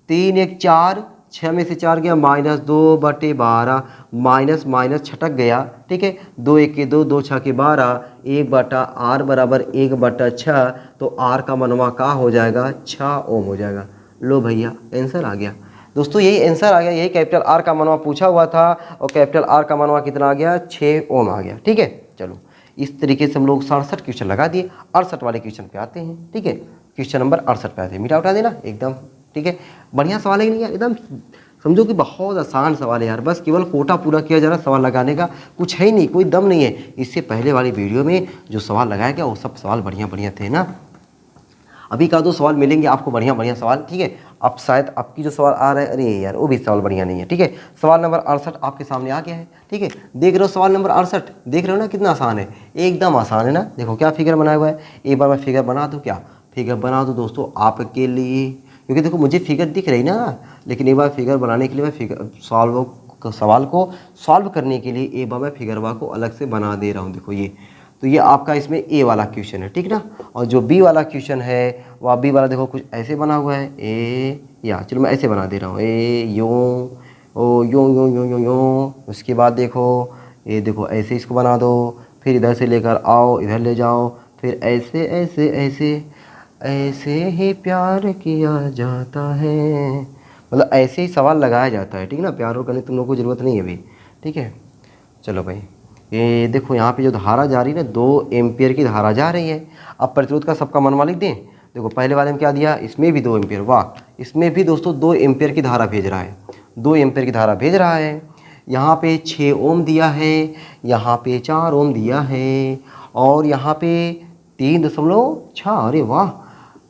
3 1 4, 6 में से 4 गया माइनस 2/12, माइनस माइनस छटक गया, ठीक है। 2 1 के 2, 2 6 के 12, 1/r बराबर 1/6, तो r का मनवा का हो जाएगा 6 ओम हो जाएगा। लो भैया आंसर आ गया दोस्तों, यही आंसर आ गया, यही कैपिटल R का मनवा पूछा हुआ था, और कैपिटल R का मनवा कितना आ गया, 6 ओम आ गया, ठीक है। चलो इस तरीके से हम लोग 67 क्वेश्चन लगा दिए। 68 वाले क्वेश्चन पे आते हैं, ठीक है। क्वेश्चन नंबर 68 पे आते हैं, मीठा उठा देना एकदम, ठीक है। बढ़िया सवाल है कि नहीं यार, एकदम समझो कि बहुत आसान सवाल है यार, बस केवल कोटा पूरा किया जा रहा है, सवाल लगाने का कुछ है ही नहीं, कोई दम नहीं है। इससे पहले वाली वीडियो में जो सवाल लगाया गया वो सब सवाल बढ़िया बढ़िया थे ना। अभी का 2 सवाल मिलेंगे आपको बढ़िया बढ़िया सवाल, ठीक है। अब शायद आपकी जो सवाल आ रहा है, अरे यार वो भी सवाल बढ़िया नहीं है, ठीक है। सवाल नंबर 68 आपके सामने आ गया है, ठीक है। देख रहे हो सवाल नंबर 68, देख रहे हो ना कितना आसान है, एकदम आसान है ना। देखो क्या फिगर बनाया हुआ है, एक बार मैं फिगर बना दूँ, क्या फिगर बना दूँ दोस्तों आपके लिए, क्योंकि देखो मुझे फिगर दिख रही ना, लेकिन एक बार फिगर बनाने के लिए मैं फिगर सवाल को सॉल्व करने के लिए एक बार मैं फिगरवा को अलग से बना दे रहा हूँ। देखो ये तो ये आपका इसमें ए वाला क्वेश्चन है, ठीक ना। और जो बी वाला क्वेश्चन है वह बी वाला देखो कुछ ऐसे बना हुआ है, ए या चलो मैं ऐसे बना दे रहा हूँ, ए यूँ ओ यूँ यूँ यूँ यूँ यूँ। उसके बाद देखो ये देखो ऐसे इसको बना दो, फिर इधर से लेकर आओ इधर ले जाओ, फिर ऐसे ऐसे ऐसे ऐसे ही प्यार किया जाता है, मतलब ऐसे ही सवाल लगाया जाता है, ठीक ना। प्यार करने तुम लोगों को ज़रूरत नहीं है अभी, ठीक है। चलो भाई ये देखो यहाँ पे जो धारा जा रही है ना, 2 एम्पियर की धारा जा रही है। अब प्रतिरोध का सबका मनवा लिख दें। देखो पहले वाले में क्या दिया, इसमें भी 2 एम्पियर, वाह इसमें भी दोस्तों 2 एम्पियर की धारा भेज रहा है, 2 एम्पियर की धारा भेज रहा है। यहाँ पे 6 ओम दिया है, यहाँ पे 4 ओम दिया है, और यहाँ पे 3.6, अरे वाह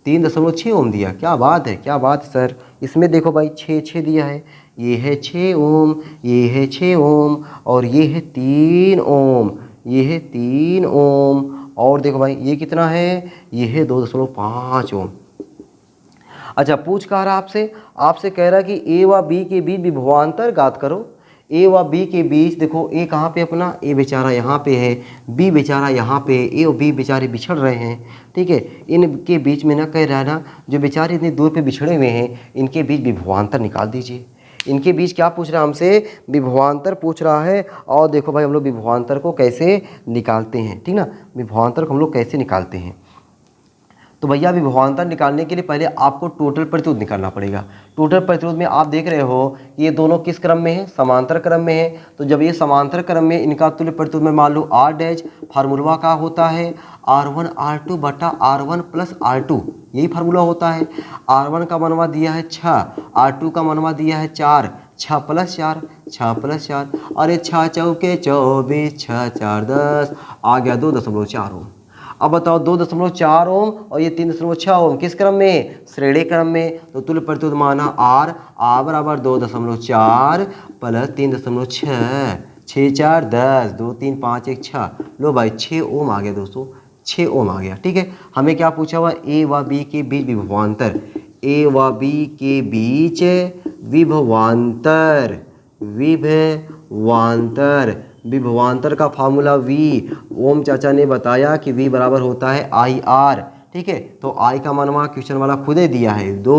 3.6 ओम दिया, क्या बात है क्या बात है सर। इसमें देखो भाई 6 दिया है, ये है 6 ओम, ये है 6 ओम, और ये है 3 ओम, ये है 3 ओम, और देखो भाई ये कितना है, ये है 2.5 ओम। अच्छा पूछ कह रहा आपसे कह रहा कि ए व बी के बीच विभवांतर ज्ञात करो। ए व बी के बीच, देखो ए कहाँ पे अपना, ए बेचारा यहाँ पे है, बी बेचारा यहाँ पे, ए और बी बेचारे बिछड़ रहे हैं, ठीक है। इनके बीच में ना कह रहा है ना, जो बेचारे इतनी दूर पे बिछड़े हुए हैं इनके बीच विभवांतर निकाल दीजिए। इनके बीच क्या पूछ रहा है हमसे, विभवांतर पूछ रहा है। और देखो भाई हम लोग विभवांतर को कैसे निकालते हैं, ठीक ना, विभवांतर को हम लोग कैसे निकालते हैं। तो भैया विभवांतर निकालने के लिए पहले आपको टोटल प्रतिरोध निकालना पड़ेगा। टोटल प्रतिरोध में आप देख रहे हो कि ये दोनों किस क्रम में है, समांतर क्रम में है। तो जब ये समांतर क्रम में इनका तुल्य प्रतिरोध में मान लो R डैश, फार्मूला का होता है R1 R2 बटा R1 प्लस R2, यही फार्मूला होता है। R1 का मनवा दिया है 6, R2 का मनवा दिया है 4, 6 प्लस 4, 6 प्लस 4, अरे 6 चौके 24, 6 4 10, आ गया 2.4 ओम। अब बताओ 2.4 ओम और ये 3.6 ओम किस क्रम में, श्रेणी क्रम में। तो तुल्य प्रतिरोध माना R बराबर 2.4 प्लस 3.6, 6 4 10, 2 3 5 1 6, लो भाई 6 ओम आ गया दोस्तों, 6 ओम आ गया, ठीक है। हमें क्या पूछा हुआ, ए व बी के बीच विभवांतर, ए व बी के बीच विभवांतर, विभवांतर का फार्मूला V, ओम चाचा ने बताया कि V बराबर होता है IR, ठीक है। तो I का मनवा क्वेश्चन वाला खुद ही दिया है 2,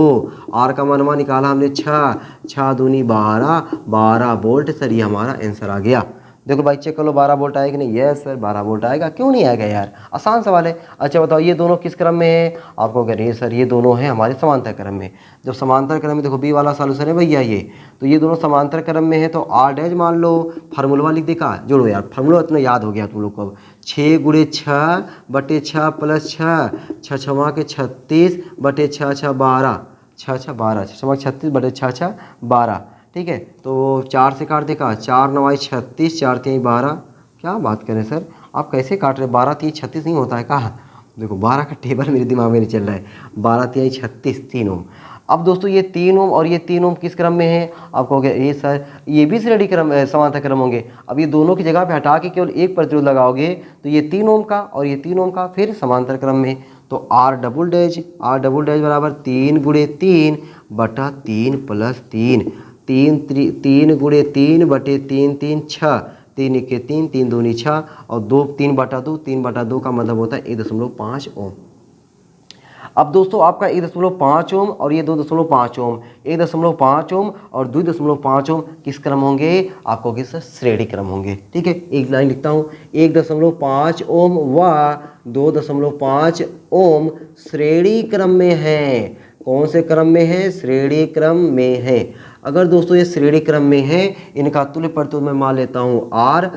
R का मनवा निकाला हमने 6, 6 दूनी 12, 12 वोल्ट, सर ये हमारा आंसर आ गया। देखो भाई चेक कर लो 12 वोल्ट आएगा कि नहीं, यस सर 12 वोल्ट आएगा, क्यों नहीं आएगा यार, आसान सवाल है। अच्छा बताओ ये दोनों किस क्रम में है, आपको कह रहे हैं सर ये दोनों हैं हमारे समांतर क्रम में। जब समांतर क्रम में देखो बी वाला सॉल्यूशन है भैया ये, तो ये दोनों समांतर क्रम में है तो आर डैश मान लो, फार्मूला लिख देखा, जोड़ो यार फार्मूला इतना याद हो गया तुम लोग को अब, 6 गुणे 6 बटे 6 प्लस 6, 6 छमा के 36 बटे 6 6 12, 6 6 12, 6 छमा 36 बटे 6 6 12, ठीक है। तो 4 से काट देखा, 4 9 36, 4 3 12, क्या बात करें सर आप कैसे काट रहे, 12 3 36 नहीं होता है कहाँ, देखो 12 का टेबल मेरे दिमाग में नहीं चल रहा है, 12 3 36 3 ओम। अब दोस्तों ये 3 ओम और ये 3 ओम किस क्रम में है, आप कहोगे ये सर ये भी श्रेणी क्रम समांतर क्रम होंगे। अब ये दोनों की जगह पे हटा के केवल एक प्रतिरोध लगाओगे तो ये 3 ओम का और ये 3 ओम का फिर समांतर क्रम में, तो आर डबल डैश बराबर 3 गुणे 3 बटा 3 प्लस 3, 3 गुणे 3 बटे 3 3 6, 3 के 3 3 दूनी 6 और 2 3 बटा 2, 3 बटा 2 का मतलब होता है 1.5 ओम। अब दोस्तों आपका 1.5 ओम और ये 2.5 ओम, 1.5 ओम और 2.5 ओम किस क्रम होंगे, आपको किस श्रेणी क्रम होंगे, ठीक है। एक लाइन लिखता हूँ, 1.5 ओम व 2.5 ओम श्रेणी क्रम में है, कौन से क्रम में है, श्रेणी क्रम में है। अगर दोस्तों ये श्रेणी क्रम में है, इनका तुल्य प्रतिरोध मैं मान लेता हूँ आर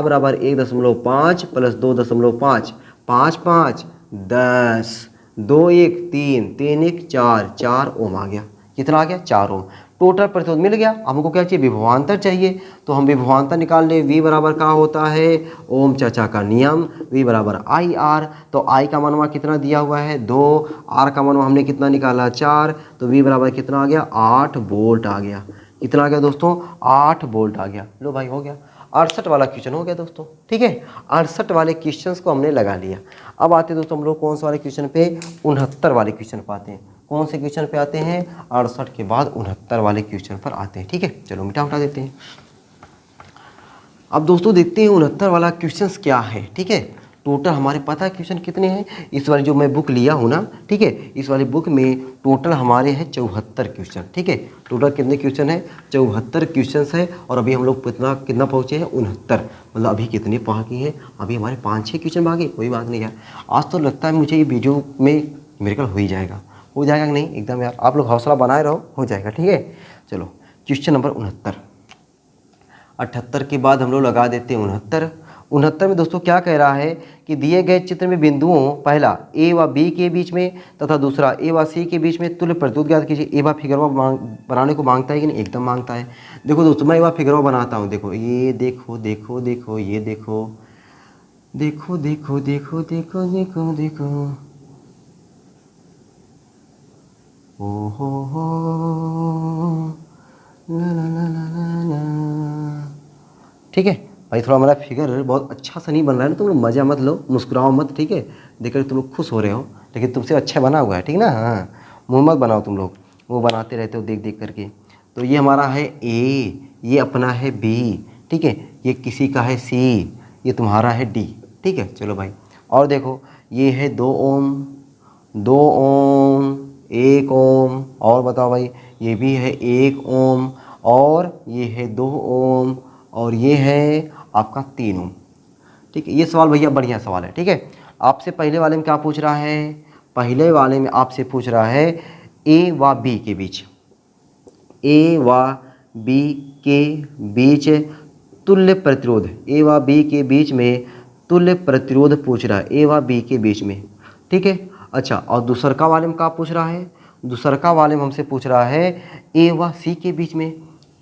बराबर 1.5 प्लस 2.5, 5 5 10, 2 1 3, 3 1 4, 4 ओम आ गया, कितना आ गया 4 ओम। टोटल प्रतिरोध मिल गया। हमको क्या चाहिए, विभवांतर चाहिए, तो हम विभवांतर निकाल ले। V बराबर क्या होता है, ओम चाचा का नियम, V बराबर IR। तो I का मानवा कितना दिया हुआ है 2, R का मानवा हमने कितना निकाला 4, तो V बराबर कितना आ गया 8 वोल्ट आ गया। कितना आ गया दोस्तों 8 वोल्ट आ गया। लो भाई हो गया, 68 वाला क्वेश्चन हो गया दोस्तों, ठीक है। 68 वाले क्वेश्चंस को हमने लगा लिया। अब आते दोस्तों हम लोग कौन से वाले क्वेश्चन पे, 69 वाले क्वेश्चन पे आते हैं। कौन से क्वेश्चन पे आते हैं, 68 के बाद 69 वाले क्वेश्चन पर आते हैं, ठीक है। चलो मिटा उठा देते हैं। अब दोस्तों देखते हैं 69 वाला क्वेश्चंस क्या है, ठीक है। टोटल हमारे पता है क्वेश्चन कितने हैं, इस वाली जो मैं बुक लिया हूँ ना, ठीक है, इस वाली बुक में टोटल हमारे हैं 74 क्वेश्चन, ठीक है। टोटल कितने क्वेश्चन है, 74 क्वेश्चन है। और अभी हम लोग कितना पहुँचे हैं 69, मतलब अभी कितने बाकी हैं, अभी हमारे 5-6 क्वेश्चन बाकी। कोई बात नहीं यार, आज तो लगता है मुझे ये वीडियो में मेरे हो ही जाएगा, हो जाएगा कि नहीं एकदम यार, आप लोग हौसला बनाए रहो, हो जाएगा, ठीक है। चलो क्वेश्चन नंबर 69, 78 के बाद हम लोग लगा देते हैं 69। 69 में दोस्तों क्या कह रहा है कि दिए गए चित्र में बिंदुओं पहला A व B के बीच में तथा दूसरा A व C के बीच में तुल्य प्रतिरोध ज्ञात कीजिए। एक बार फिगरवा बनाने को मांगता है कि नहीं, एकदम मांगता है। देखो दोस्तों मैं एक बार फिगरवा बनाता हूँ, देखो ये देखो देखो देखो ये देखो देखो देखो देखो देखो देखो देखो, ओ हो ला ला ला ला ला, ठीक है भाई। थोड़ा हमारा फिगर बहुत अच्छा सा नहीं बन रहा है ना, तुम लोग मज़ा मत लो, मुस्कुराओ मत, ठीक है। देखकर तुम लोग खुश हो रहे हो, लेकिन तुमसे अच्छा बना हुआ है, ठीक ना, हाँ मुँह मत बनाओ तुम लोग, वो बनाते रहते हो देख देख करके। तो ये हमारा है A, ये अपना है B, ठीक है, ये किसी का है C, ये तुम्हारा है D, ठीक है। चलो भाई और देखो ये है 2 ओम, 2 ओम, 1 ओम, और बताओ भाई ये भी है 1 ओम, और ये है 2 ओम, और ये है आपका 3 ओम, ठीक है। ये सवाल भैया बढ़िया सवाल है, ठीक है। आपसे पहले वाले में क्या पूछ रहा है, पहले वाले में आपसे पूछ रहा है A व B के बीच, A व B के बीच तुल्य प्रतिरोध, A व B के बीच में तुल्य प्रतिरोध पूछ रहा है, A व B के बीच में, ठीक है। अच्छा और दूसरका वाले में क्या पूछ रहा है, दूसरका वाले में हमसे पूछ रहा है A व C के बीच में,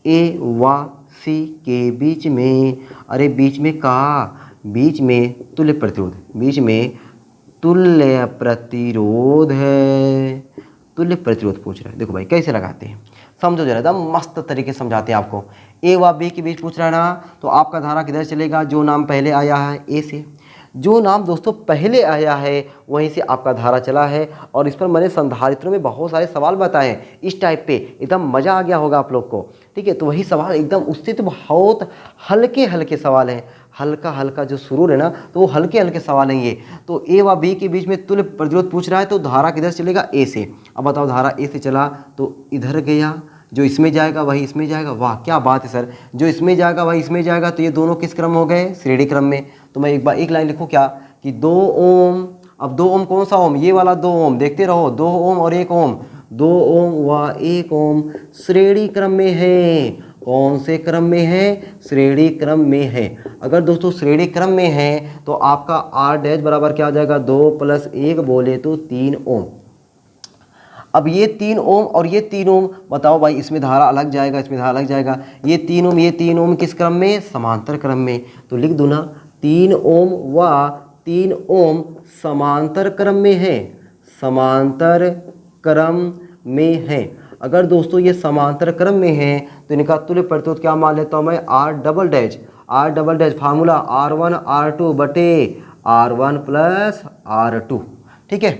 A व C के बीच में, अरे बीच में का, बीच में तुल्य प्रतिरोध, बीच में तुल्य प्रतिरोध है, तुल्य प्रतिरोध पूछ रहा है। देखो भाई कैसे लगाते हैं, समझो जरा, एकदम मस्त तरीके से समझाते हैं आपको। A व B के बीच पूछ रहा है ना, तो आपका धारा किधर चलेगा, जो नाम पहले आया है A से, जो नाम दोस्तों पहले आया है वहीं से आपका धारा चला है। और इस पर मैंने संधारित्रों में बहुत सारे सवाल बताए हैं इस टाइप पे, एकदम मज़ा आ गया होगा आप लोग को, ठीक है। तो वही सवाल एकदम, उससे तो बहुत हल्के हल्के सवाल हैं, हल्का हल्का जो सुरूर है ना, तो वो हल्के हल्के सवाल हैं ये। तो A व B के बीच में तुल्य प्रतिरोध पूछ रहा है, तो धारा किधर चलेगा A से। अब बताओ धारा A से चला तो इधर गया, जो इसमें जाएगा वही इसमें जाएगा। वाह क्या बात है सर, जो इसमें जाएगा वही इसमें जाएगा, तो ये दोनों किस क्रम हो गए, श्रेणी क्रम में। तो मैं एक बार एक लाइन लिखूँ क्या कि 2 ओम। अब 2 ओम कौन सा ओम, ये वाला 2 ओम, देखते रहो 2 ओम और 1 ओम, 2 ओम व 1 ओम श्रेणी क्रम में है। कौन से क्रम में है, श्रेणी क्रम में है। अगर दोस्तों श्रेणी क्रम में है तो आपका आर डैश बराबर क्या आ जाएगा, 2 + 1 बोले तो 3 ओम। अब ये 3 ओम और ये 3 ओम, बताओ भाई इसमें धारा अलग जाएगा, इसमें धारा अलग जाएगा। ये 3 ओम ये 3 ओम किस क्रम में, समांतर क्रम में। तो लिख दूँ ना 3 ओम व 3 ओम समांतर क्रम में है, समांतर क्रम में है। अगर दोस्तों ये समांतर क्रम में है तो इनका तुल्य प्रतिरोध क्या मान लेता हूँ मैं, are double dash formula R1 R2 बटे R1 + R2। ठीक है,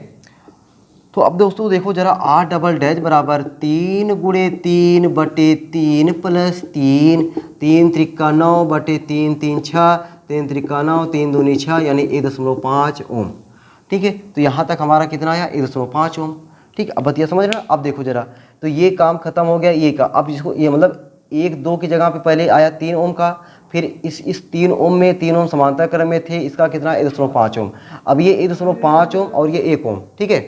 तो अब दोस्तों देखो जरा, आर डबल डैश बराबर 3 × 3 बटे 3 + 3, 3 त्रिका 9 बटे 3, 3 6, 3 त्रिका 9, 3 दूनी 6 यानी 1.5 ओम। ठीक है, तो यहाँ तक हमारा कितना आया, 1.5 ओम। ठीक है, अब बतिया समझ रहे हो। अब देखो जरा, तो ये काम खत्म हो गया ये का। अब इसको ये मतलब 1 2 की जगह पे पहले आया 3 ओम का, फिर इस 3 ओम में 3 ओम समांतर क्रम में थे, इसका कितना 1.5 ओम। अब ये 1.5 ओम और ये 1 ओम। ठीक है,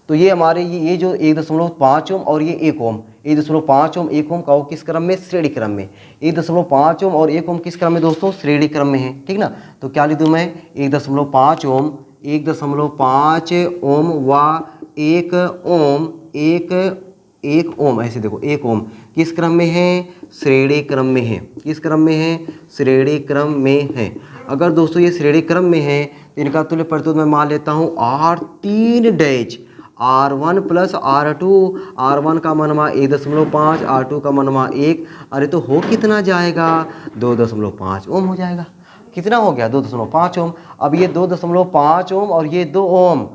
तो ये हमारे ये जो 1.5 ओम और ये 1 ओम, 1.5 ओम 1 ओम का वो किस क्रम में, श्रेणी क्रम में। 1.5 ओम और 1 ओम किस क्रम में दोस्तों, श्रेणी क्रम में है। ठीक ना, तो क्या लिख दूँ मैं, 1.5 ओम, 1.5 ओम व 1 ओम, 1 ओम, ऐसे देखो 1 ओम किस क्रम में है, श्रेणी क्रम में है। किस क्रम में है, श्रेणी क्रम में है। अगर दोस्तों ये श्रेणी क्रम में है तो इनका तुल्य प्रतिरोध मैं मान लेता हूँ R3 dash, R1 + R2, R1 का मनवा 1.5, R2 का मनवा 1। अरे तो हो कितना जाएगा, 2.5 ओम हो जाएगा। कितना हो गया, 2.5 ओम। अब ये 2.5 ओम और ये 2 ओम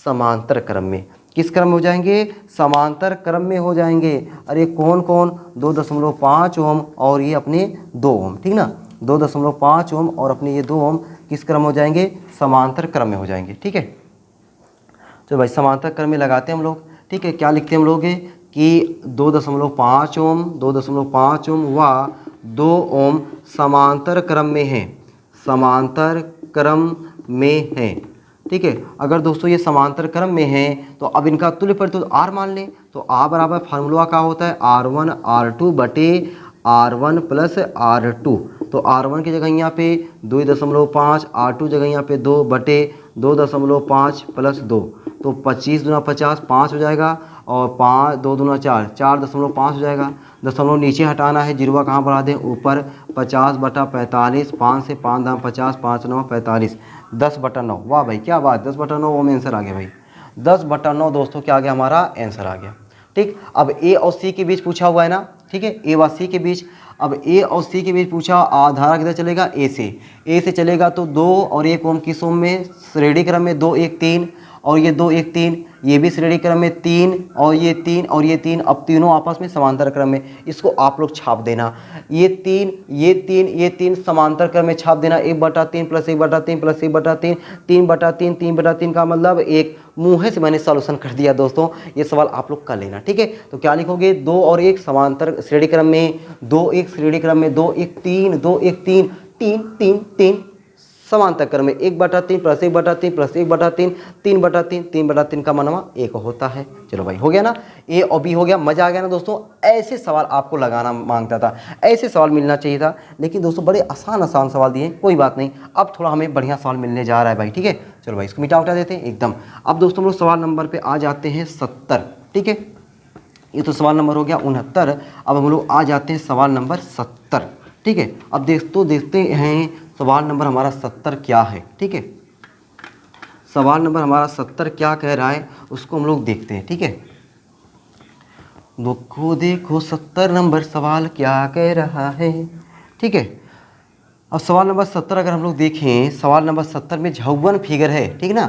समांतर क्रम में, किस क्रम में हो जाएंगे, समांतर क्रम में हो जाएंगे। अरे कौन कौन, 2.5 ओम और ये अपने 2 ओम। ठीक ना, 2.5 ओम और अपने ये 2 ओम किस क्रम हो जाएंगे, समांतर क्रम में हो जाएंगे। ठीक है, तो भाई समांतर क्रम में लगाते हैं हम लोग। ठीक है, क्या लिखते हैं हम लोग कि 2.5 ओम, 2.5 ओम व 2 ओम समांतर क्रम में है, समांतर क्रम में है। ठीक है, अगर दोस्तों ये समांतर क्रम में है तो अब इनका तुल्य प्रतिरोध R मान लें। तो R बराबर फार्मूला क्या होता है, R1 R2 बटे R1 + R2। तो R1 की जगह यहाँ पे 2.5, R2 जगह यहाँ पे 2 बटे 2.5 + 2, तो 25 दूना 50, 5 हो जाएगा, और 5 2 दूना 4, 4.5 हो जाएगा। दशमलव नीचे हटाना है, जीरो कहाँ बढ़ा दें, ऊपर। 50/45, 5 से 5 दाम 50, 5 9 45, 10/9। वाह भाई क्या बात, 10/9 वो में आंसर आ गया भाई। 10/9 दोस्तों क्या आ गया, हमारा आंसर आ गया। ठीक, अब ए और सी के बीच पूछा हुआ है ना। ठीक है, ए व सी के बीच, अब ए और सी के बीच पूछा, धारा किधर चलेगा, ए से चलेगा। तो 2 और 1 ओम किस ओम में, श्रेणी क्रम में 2 1 3, और ये 2 1 3, ये भी श्रेणी क्रम में 3, और ये 3 और ये 3, अब तीनों आपस में समांतर क्रम में। इसको आप लोग छाप देना, ये 3 ये 3 ये 3 समांतर क्रम में छाप देना। 1/3 + 1/3 + 1/3, 3/3 3/3 का मतलब 1। मुँह से मैंने सॉल्यूशन कर दिया दोस्तों, ये सवाल आप लोग कर लेना। ठीक है, तो क्या लिखोगे, 2 और 1 समांतर श्रेणी क्रम में, 2 1 श्रेणी क्रम में, 2 1 3, 2 1 3, 3 3 3 समांतर क्रम में, 1/3 + 1/3 + 1/3, 3/3 3/3 का मनवा 1 होता है। चलो भाई हो गया ना, ए और बी हो गया। मजा आ गया ना दोस्तों, ऐसे सवाल आपको लगाना मांगता था, ऐसे सवाल मिलना चाहिए था। लेकिन दोस्तों बड़े आसान सवाल दिए, कोई बात नहीं, अब थोड़ा हमें बढ़िया सवाल मिलने जा रहा है भाई। ठीक है, चलो भाई इसको मिटा देते हैं एकदम। अब दोस्तों हम लोग सवाल नंबर पे आ जाते हैं 70। ठीक है, ये तो सवाल नंबर हो गया 69। अब हम लोग आ जाते हैं सवाल नंबर 70। ठीक है, अब देखते हैं सवाल नंबर हमारा 70 क्या है। ठीक है, सवाल नंबर हमारा 70 क्या कह रहा है उसको हम लोग देखते हैं। ठीक है, देखो 70 नंबर सवाल क्या कह रहा है। ठीक है, अब सवाल नंबर 70 अगर हम लोग देखें, सवाल नंबर 70 में 56 फिगर है। ठीक ना,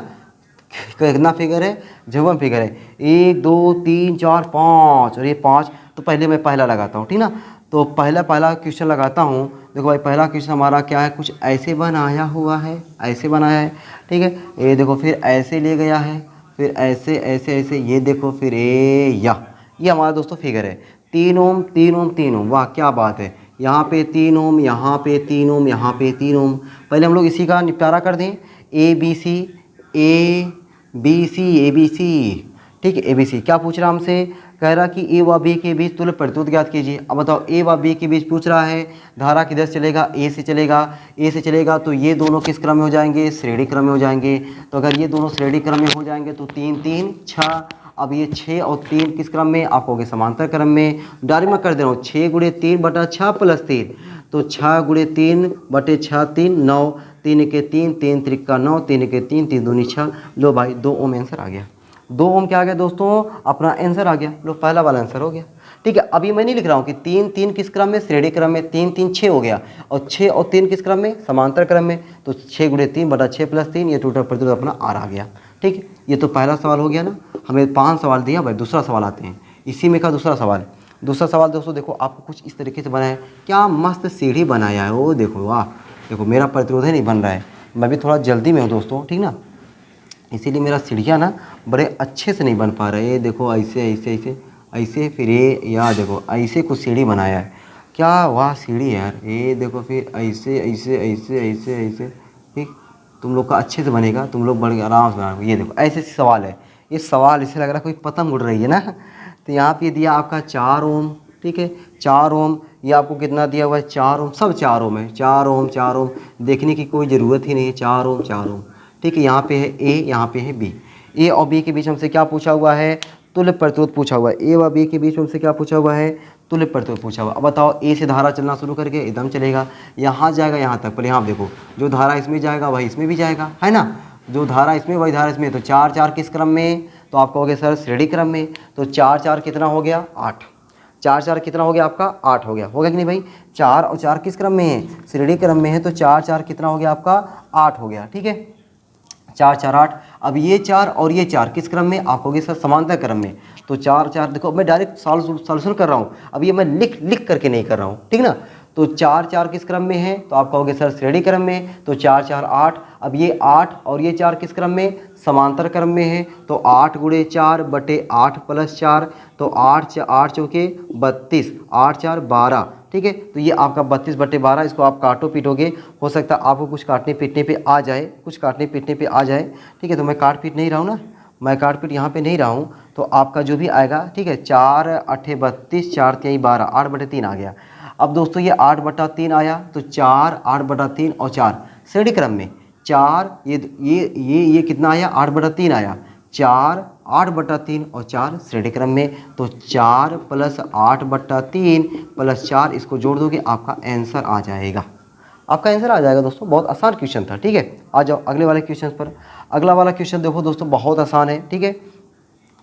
कितना फिगर है, 56 फिगर है, 1 2 3 4 5, और ये 5। तो पहले मैं पहला लगाता हूँ। ठीक ना, तो पहला क्वेश्चन लगाता हूँ। देखो भाई पहला क्वेश्चन हमारा क्या है, कुछ ऐसे बनाया हुआ है, ऐसे बनाया है। ठीक है, ये देखो फिर ऐसे ले गया है, फिर ऐसे ऐसे ऐसे, ये देखो फिर ये हमारा दोस्तों फिगर है 3 ओम 3 ओम 3 ओम। वाह क्या बात है, यहाँ पे 3 ओम, यहाँ पे 3 ओम, यहाँ पे 3 ओम। पहले हम लोग इसी का निपटारा कर दें, A B C A B C A B C. ठीक है, ए बी सी क्या पूछ रहा हमसे, कह रहा कि ए व बी के बीच तुल्य प्रतिरोध ज्ञात कीजिए। अब बताओ ए व बी के बीच पूछ रहा है, धारा किधर चलेगा, ए से चलेगा। ए से चलेगा तो ये दोनों किस क्रम में हो जाएंगे, श्रेणी क्रम में हो जाएंगे। तो अगर ये दोनों श्रेणी क्रम में हो जाएंगे तो 3 3 6। अब ये 6 और 3 किस क्रम में, आप कहोगे समांतर क्रम में। डायरेक्ट मैं कर दे रहा हूँ, 6 गुणे 3 बटा 6 प्लस 3, तो 6 गुणे 3 बटे 6 3 9, 3 के 3 3 त्रिका 9, 3 के 3 3 दूनी 6। लो भाई 2 ओम आंसर आ गया। 2 ओम क्या आ गया दोस्तों, अपना आंसर आ गया। लो पहला वाला आंसर हो गया। ठीक है, अभी मैं नहीं लिख रहा हूँ कि 3 3 किस क्रम में, श्रेणी क्रम में। 3 3 6 हो गया, और 6 और 3 किस क्रम में, समांतर क्रम में। तो 6 गुणे 3 बटा 6 प्लस 3, ये टोटल प्रतिरोध अपना आर आ गया। ठीक है, ये तो पहला सवाल हो गया ना। हमें 5 सवाल दिया भाई, दूसरा सवाल आते हैं इसी में का दूसरा सवाल। दूसरा सवाल दोस्तों देखो, आपको कुछ इस तरीके से बनाया है, क्या मस्त सीढ़ी बनाया है। वो देखो वाह, देखो मेरा प्रतिरोध है नहीं बन रहा है, मैं भी थोड़ा जल्दी में हूँ दोस्तों, ठीक ना, इसीलिए मेरा सीढ़ियाँ ना बड़े अच्छे से नहीं बन पा रहा है। ये देखो ऐसे ऐसे ऐसे ऐसे, फिर ये यार देखो ऐसे कुछ सीढ़ी बनाया है, क्या वाह सीढ़ी है यार। ये देखो फिर ऐसे ऐसे ऐसे ऐसे ऐसे, ठीक, तुम लोग का अच्छे से बनेगा, तुम लोग बड़े आराम से बनाओगे। ये देखो ऐसे सवाल है, ये सवाल इसे लग रहा है कोई पतंग उड़ रही है ना। तो यहाँ पे दिया आपका 4 ओम। ठीक है, 4 ओम। ये आपको कितना दिया हुआ है, 4 ओम, सब 4 ओम है। 4 ओम 4 ओम, देखने की कोई ज़रूरत ही नहीं है, 4 ओम 4 ओम। ठीक है, यहाँ पे है ए, यहाँ पे है बी। ए और बी के बीच हमसे क्या पूछा हुआ है, तुल्य प्रतिरोध पूछा हुआ है। ए व बी के बीच हमसे क्या पूछा हुआ है, तुल्य प्रतिरोध पूछा हुआ। अब बताओ, ए से धारा चलना शुरू करके एकदम चलेगा, यहाँ जाएगा यहाँ तक। पहले यहाँ देखो, जो धारा इसमें जाएगा वही इसमें भी जाएगा, है ना, जो धारा इसमें वही धारा इसमें। तो 4 4 किस क्रम में, तो आप कहोगे सर श्रेणी क्रम में। तो 4 4 कितना हो गया, 8। 4 4 कितना हो गया आपका, 8 हो गया। हो गया कि नहीं भाई, 4 और 4 किस क्रम में है, श्रेणी क्रम में है। तो 4 4 कितना हो गया आपका, 8 हो गया। ठीक है, 4 4 8। अब ये 4 और ये 4 किस क्रम में, आप कहोगे सर समांतर क्रम में। तो 4 4 देखो, मैं डायरेक्ट सॉल्यूशन कर रहा हूँ, अब ये मैं लिख करके नहीं कर रहा हूँ, ठीक ना। तो 4 4 किस क्रम में है, तो आप कहोगे सर श्रेणी क्रम में। तो 4 4 8। अब ये 8 और ये 4 किस क्रम में, समांतर क्रम में है। तो 8 गुणे 4 बटे 8 प्लस 4, तो 8 चौके 32, 8 4 12। ठीक है, तो ये आपका 32 बटे 12, इसको आप काटो पीटोगे, हो सकता है आपको कुछ काटने पीटने पे आ जाए, कुछ काटने पीटने पे आ जाए। ठीक है, तो मैं काट पीट नहीं रहा हूँ ना, मैं काट पीट यहाँ पे नहीं रहा हूँ। तो आपका जो भी आएगा, ठीक है, 4 8 32, 4 3 12, 8 बटे 3 आ गया। अब दोस्तों ये 8 बटा 3 आया, तो 4 8 बटा 3 और 4 श्रेणी क्रम में। 4 ये कितना आया, 8 बटा 3 आया। 4 8 बटा 3 और 4 श्रेणी क्रम में। तो 4 प्लस 8 बटा 3 प्लस 4, इसको जोड़ दोगे आपका आंसर आ जाएगा। आपका आंसर आ जाएगा दोस्तों, बहुत आसान क्वेश्चन था। ठीक है, आ जाओ अगले वाले क्वेश्चन पर। अगला वाला क्वेश्चन देखो दोस्तों, बहुत आसान है। ठीक है,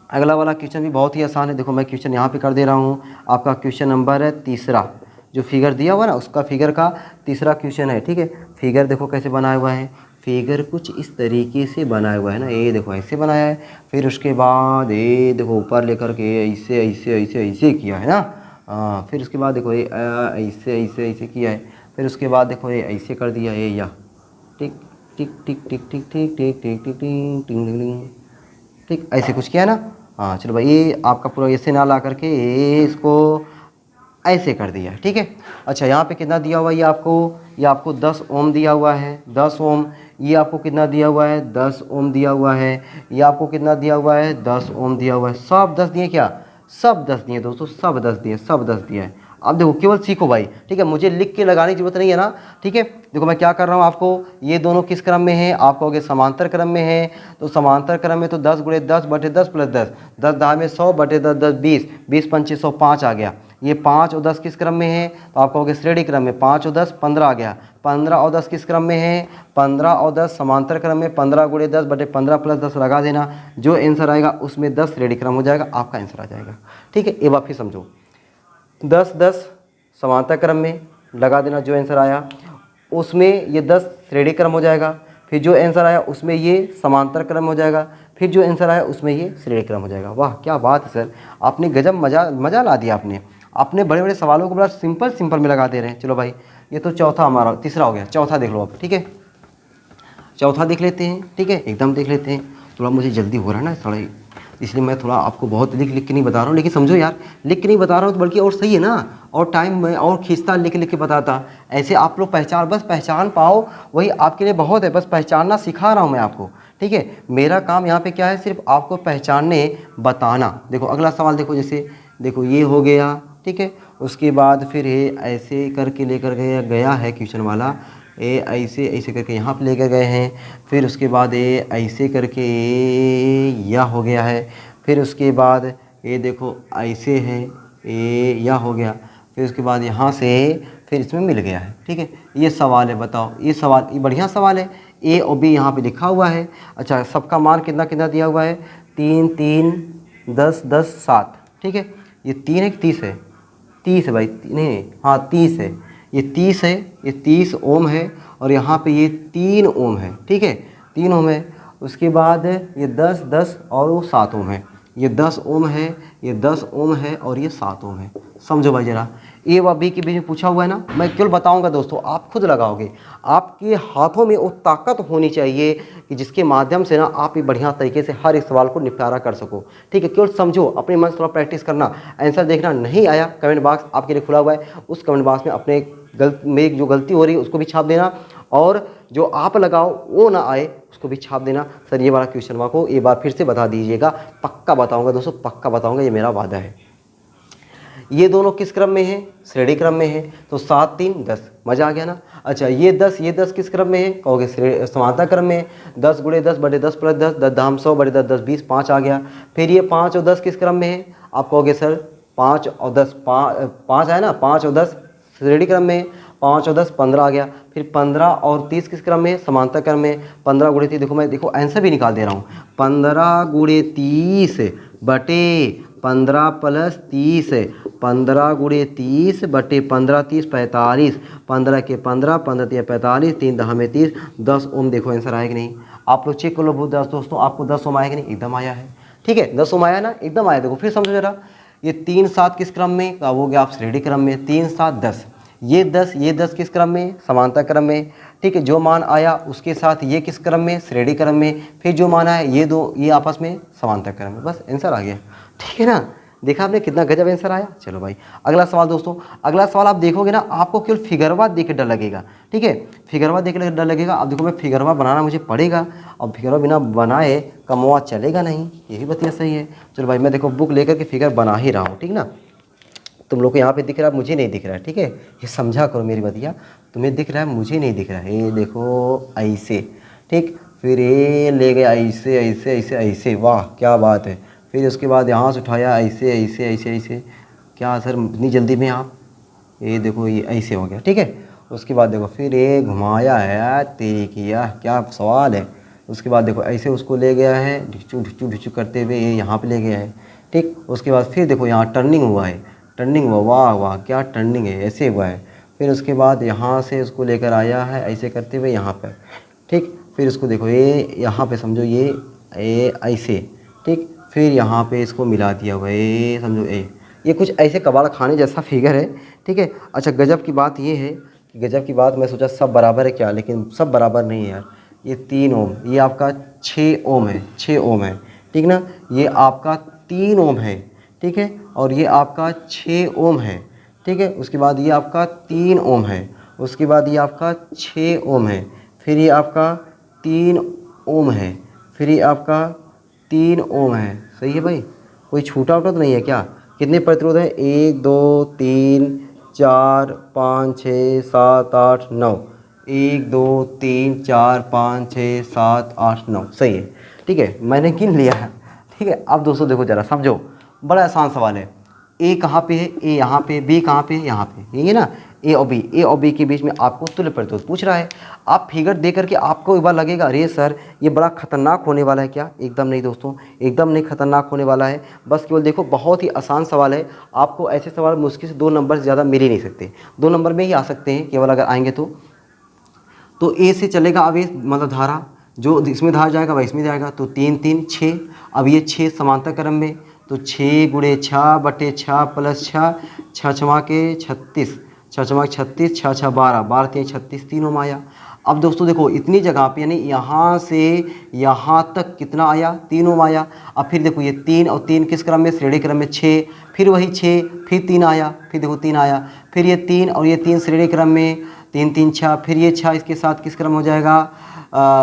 अगला वाला क्वेश्चन भी बहुत ही आसान है। देखो मैं क्वेश्चन यहाँ पे कर दे रहा हूँ, आपका क्वेश्चन नंबर है तीसरा, जो फिगर दिया हुआ ना उसका फिगर का तीसरा क्वेश्चन है। ठीक है, फिगर देखो कैसे बनाया हुआ है, फिगर कुछ इस तरीके से बनाया हुआ है ना, ये देखो ऐसे बनाया है। फिर उसके बाद ये देखो ऊपर लेकर के ऐसे ऐसे ऐसे ऐसे किया है ना। फिर उसके बाद देखो ये ऐसे ऐसे ऐसे किया है। फिर उसके बाद देखो ये ऐसे कर दिया, ये या टिक टिक टिक टिक टिक टिक टिक टिक टिक टिक टिक, ठीक ऐसे कुछ किया ना। हाँ चलो भाई, ये आपका पूरा ऐसे ना ला करके ये इसको ऐसे कर दिया। ठीक है, अच्छा यहाँ पे कितना दिया हुआ है, ये आपको 10 ओम दिया हुआ है, 10 ओम। ये आपको कितना दिया हुआ है, 10 ओम दिया हुआ है। ये आपको कितना दिया हुआ है, 10 ओम दिया हुआ है। सब 10 दिए, क्या सब 10 दिए दोस्तों, सब 10 दिए, सब 10 दिए है। अब देखो केवल सीखो भाई, ठीक है, मुझे लिख के लगाने की जरूरत नहीं है ना। ठीक है, देखो मैं क्या कर रहा हूँ आपको, ये दोनों किस क्रम में है, आप कहोगे समांतर क्रम में है। तो समांतर क्रम में तो 10 गुणे 10 बटे 10 प्लस 10, 10 10 में 100 बटे 10 10 20, 20 पंचे 100, 5 आ गया। ये 5 और 10 किस क्रम में है, तो आप कहोगे श्रेणी क्रम में। 5 और 10 15 आ गया। 15 और 10 किस क्रम में है, 15 और 10 समांतर क्रम में। 15 गुणे 10 बटे 15 प्लस 10 लगा देना, जो आंसर आएगा उसमें 10 श्रेणी क्रम हो जाएगा, आपका आंसर आ जाएगा। ठीक है, एक बार फिर समझो, 10 10 समांतर क्रम में लगा देना, जो आंसर आया उसमें ये 10 श्रेणी क्रम हो जाएगा। फिर जो आंसर आया उसमें ये समांतर क्रम हो जाएगा। फिर जो आंसर आया उसमें ये श्रेणी क्रम हो जाएगा। वाह क्या बात है सर, आपने गजब मज़ा ला दिया। आपने बड़े बड़े सवालों को बड़ा सिंपल में लगा दे रहे हैं। चलो भाई, ये तो चौथा हमारा, तीसरा हो गया, चौथा देख लो अब। ठीक है, चौथा देख लेते हैं। ठीक है, एकदम देख लेते हैं। थोड़ा मुझे जल्दी हो रहा है ना थोड़ा, इसलिए मैं थोड़ा आपको बहुत लिख के नहीं बता रहा हूँ। लेकिन समझो यार, लिख के नहीं बता रहा हूँ तो बल्कि और सही है ना, और टाइम में और खींचता लिख के बताता। ऐसे आप लोग बस पहचान पाओ, वही आपके लिए बहुत है। बस पहचानना सिखा रहा हूँ मैं आपको, ठीक है। मेरा काम यहाँ पे क्या है, सिर्फ आपको पहचानने बताना। देखो अगला सवाल देखो, जैसे देखो ये हो गया, ठीक है। उसके बाद फिर ये ऐसे करके लेकर गया है क्वेश्चन वाला, ये ऐसे ऐसे करके यहाँ पे लेकर गए हैं। फिर उसके बाद ये ऐसे करके यह हो गया है। फिर उसके बाद ये देखो ऐसे है, ये यह हो गया। फिर उसके बाद यहाँ से फिर इसमें मिल गया है, ठीक है। ये सवाल है, बताओ ये सवाल, ये बढ़िया सवाल है। ए और बी यहाँ पे लिखा हुआ है। अच्छा, सबका मान कितना कितना दिया हुआ है, 3 3 10 10 7, ठीक है। ये 3 है कि 30 है, 30 है भाई, नहीं हाँ 30 है, ये 30 है, ये 30 ओम है। और यहाँ पे ये 3 ओम है, ठीक है, 3 ओम है। उसके बाद ये 10 10 और वो 7 ओम है। ये 10 ओम है, ये 10 ओम है और ये 7 ओम है। समझो भाई ज़रा, ए व बी के बीच में पूछा हुआ है ना, मैं केवल बताऊंगा दोस्तों, आप खुद लगाओगे। आपके हाथों में वो ताकत होनी चाहिए कि जिसके माध्यम से ना आप ये बढ़िया तरीके से हर एक सवाल को निपटारा कर सको, ठीक है। केवल समझो, अपने मन से थोड़ा प्रैक्टिस करना। आंसर देखना, नहीं आया कमेंट बॉक्स आपके लिए खुला हुआ है, उस कमेंट बॉक्स में अपने में जो गलती हो रही है उसको भी छाप देना, और जो आप लगाओ वो ना आए उसको भी छाप देना। सर ये वाला क्वेश्चन मार्क को एक बार फिर से बता दीजिएगा, पक्का बताऊंगा दोस्तों, पक्का बताऊंगा, ये मेरा वादा है। ये दोनों किस क्रम में है, श्रेणी क्रम में है, तो 7 3 10, मजा आ गया ना। अच्छा, ये 10 किस क्रम में है, कहोगे समानता क्रम में है। 10 × 10 = 10 + 10, 10 धाम 100 = 10 10 20, 5 आ गया। फिर ये 5 और 10 किस क्रम में है, आप कहोगे सर 5 और 10, 5 है ना, 5 और 10 श्रेणी क्रम में, 5 और 10 15 आ गया। फिर 15 और 30 किस क्रम में, समांतर क्रम में। 15 × 30, देखो मैं देखो आंसर भी निकाल दे रहा हूँ, 15 × 30 बटे 15 + 30, 15 × 30 बटे 15 30 45, 15 के 15, 15 × 45, 3 10 में 30, 10 ओम। देखो आंसर आया कि नहीं, आप लोग चेक कर लो दोस्तों, आपको 10 ओम आया कि नहीं, एकदम आया है, ठीक है। 10 ओम आया ना, एकदम आया। देखो फिर समझो जरा, ये 3 7 किस क्रम में, हो गया आप श्रेणी क्रम में, 3 7 10। ये 10 किस क्रम में, समांतर क्रम में, ठीक है। जो मान आया उसके साथ ये किस क्रम में, श्रेणी क्रम में। फिर जो मान आया ये दो, ये आपस में समांतर क्रम में। बस आंसर आ गया, ठीक है ना। देखा आपने कितना गजब आंसर आया। चलो भाई अगला सवाल दोस्तों, अगला सवाल आप देखोगे ना, आपको केवल फिगरवा देख के डर लगेगा, ठीक है। फिगरवा देख के डर लगेगा। अब देखो मैं फिगरवा बनाना मुझे पड़ेगा, और फिगरवा बिना बनाए कमवा चलेगा नहीं, ये भी बतिया सही है। चलो भाई मैं देखो बुक लेकर के फिगर बना ही रहा हूँ, ठीक ना। तुम लोग को यहाँ पे दिख रहा है, मुझे नहीं दिख रहा है, ठीक है। ये समझा करो मेरी बतिया, तुम्हें दिख रहा है मुझे नहीं दिख रहा है। ये देखो ऐसे, ठीक। फिर ये ले गया ऐसे ऐसे ऐसे ऐसे, वाह क्या बात है। फिर उसके बाद यहाँ से उठाया ऐसे ऐसे ऐसे ऐसे, क्या सर इतनी जल्दी में आप, ये देखो ये ऐसे हो गया, ठीक है। उसके बाद देखो फिर ये घुमाया है, तेरी किया क्या सवाल है। उसके बाद देखो ऐसे उसको ले गया है, ढिचू ढिचू ढिचू करते हुए ये यहाँ पे ले गया है, ठीक। उसके बाद फिर देखो यहाँ टर्निंग हुआ है, टर्निंग हुआ, वाह वाह क्या टर्निंग है, ऐसे हुआ है। फिर उसके बाद यहाँ से उसको लेकर आया है ऐसे करते हुए यहाँ पर, ठीक। फिर इसको देखो ये यहाँ पे समझो ये ऐसे, ठीक। फिर यहाँ पे इसको मिला दिया हुआ है, ये समझो ये कुछ ऐसे कबाड़ खाने जैसा फिगर है, ठीक है। अच्छा गजब की बात ये है कि गजब की बात, मैं सोचा सब बराबर है क्या, लेकिन सब बराबर नहीं है यार। ये 3 ओम, ये आपका 6 ओम है, 6 ओम है, ठीक ना। ये आपका 3 ओम है, ठीक है। और ये आपका 6 ओम है, ठीक है। उसके बाद ये आपका 3 ओम है, उसके बाद ये आपका 6 ओम है, फिर ये आपका 3 ओम है, फिर ये आपका 3 ओम है। सही है भाई, कोई छूटा उटा तो नहीं है क्या। कितने प्रतिरोध हैं, 1 2 3 4 5 6 7 8 9, 1 2 3 4 5 6 7 8 9, सही है, ठीक है। मैंने गिन लिया है, ठीक है। अब दोस्तों देखो ज़रा समझो, बड़ा आसान सवाल है। ए कहाँ पे है, ए यहाँ पे, बी कहाँ पे है, यहाँ पे, यही है ना। ए और बी के बीच में आपको तुल्य प्रतिरोध पूछ रहा है। आप फिगर दे करके आपको एक बार लगेगा अरे सर ये बड़ा खतरनाक होने वाला है क्या, एकदम नहीं दोस्तों, एकदम नहीं खतरनाक होने वाला है। बस केवल देखो बहुत ही आसान सवाल है। आपको ऐसे सवाल मुश्किल से 2 नंबर से ज़्यादा मिल ही नहीं सकते, 2 नंबर में ही आ सकते हैं केवल अगर आएंगे तो ए से चलेगा अब ये मतलब धारा, जो इसमें धारा जाएगा वह इसमें जाएगा, तो 3 3 6। अब ये 6 समांतर क्रम में, तो 6 × 6 बटे 6 + 6, 6 6 के 36, 6 6 36, 6 6 12, 12 3 36, 3 ओम आया। अब दोस्तों देखो इतनी जगह पे यानी यहाँ से यहाँ तक कितना आया, 3 ओम आया। अब फिर देखो ये 3 और 3 किस क्रम में, श्रेणी क्रम में 6, फिर वही 6, फिर 3 आया, फिर देखो 3 आया, फिर ये 3 और ये 3 श्रेणी क्रम में, 3 3 6, फिर ये 6 इसके साथ किस क्रम हो जाएगा,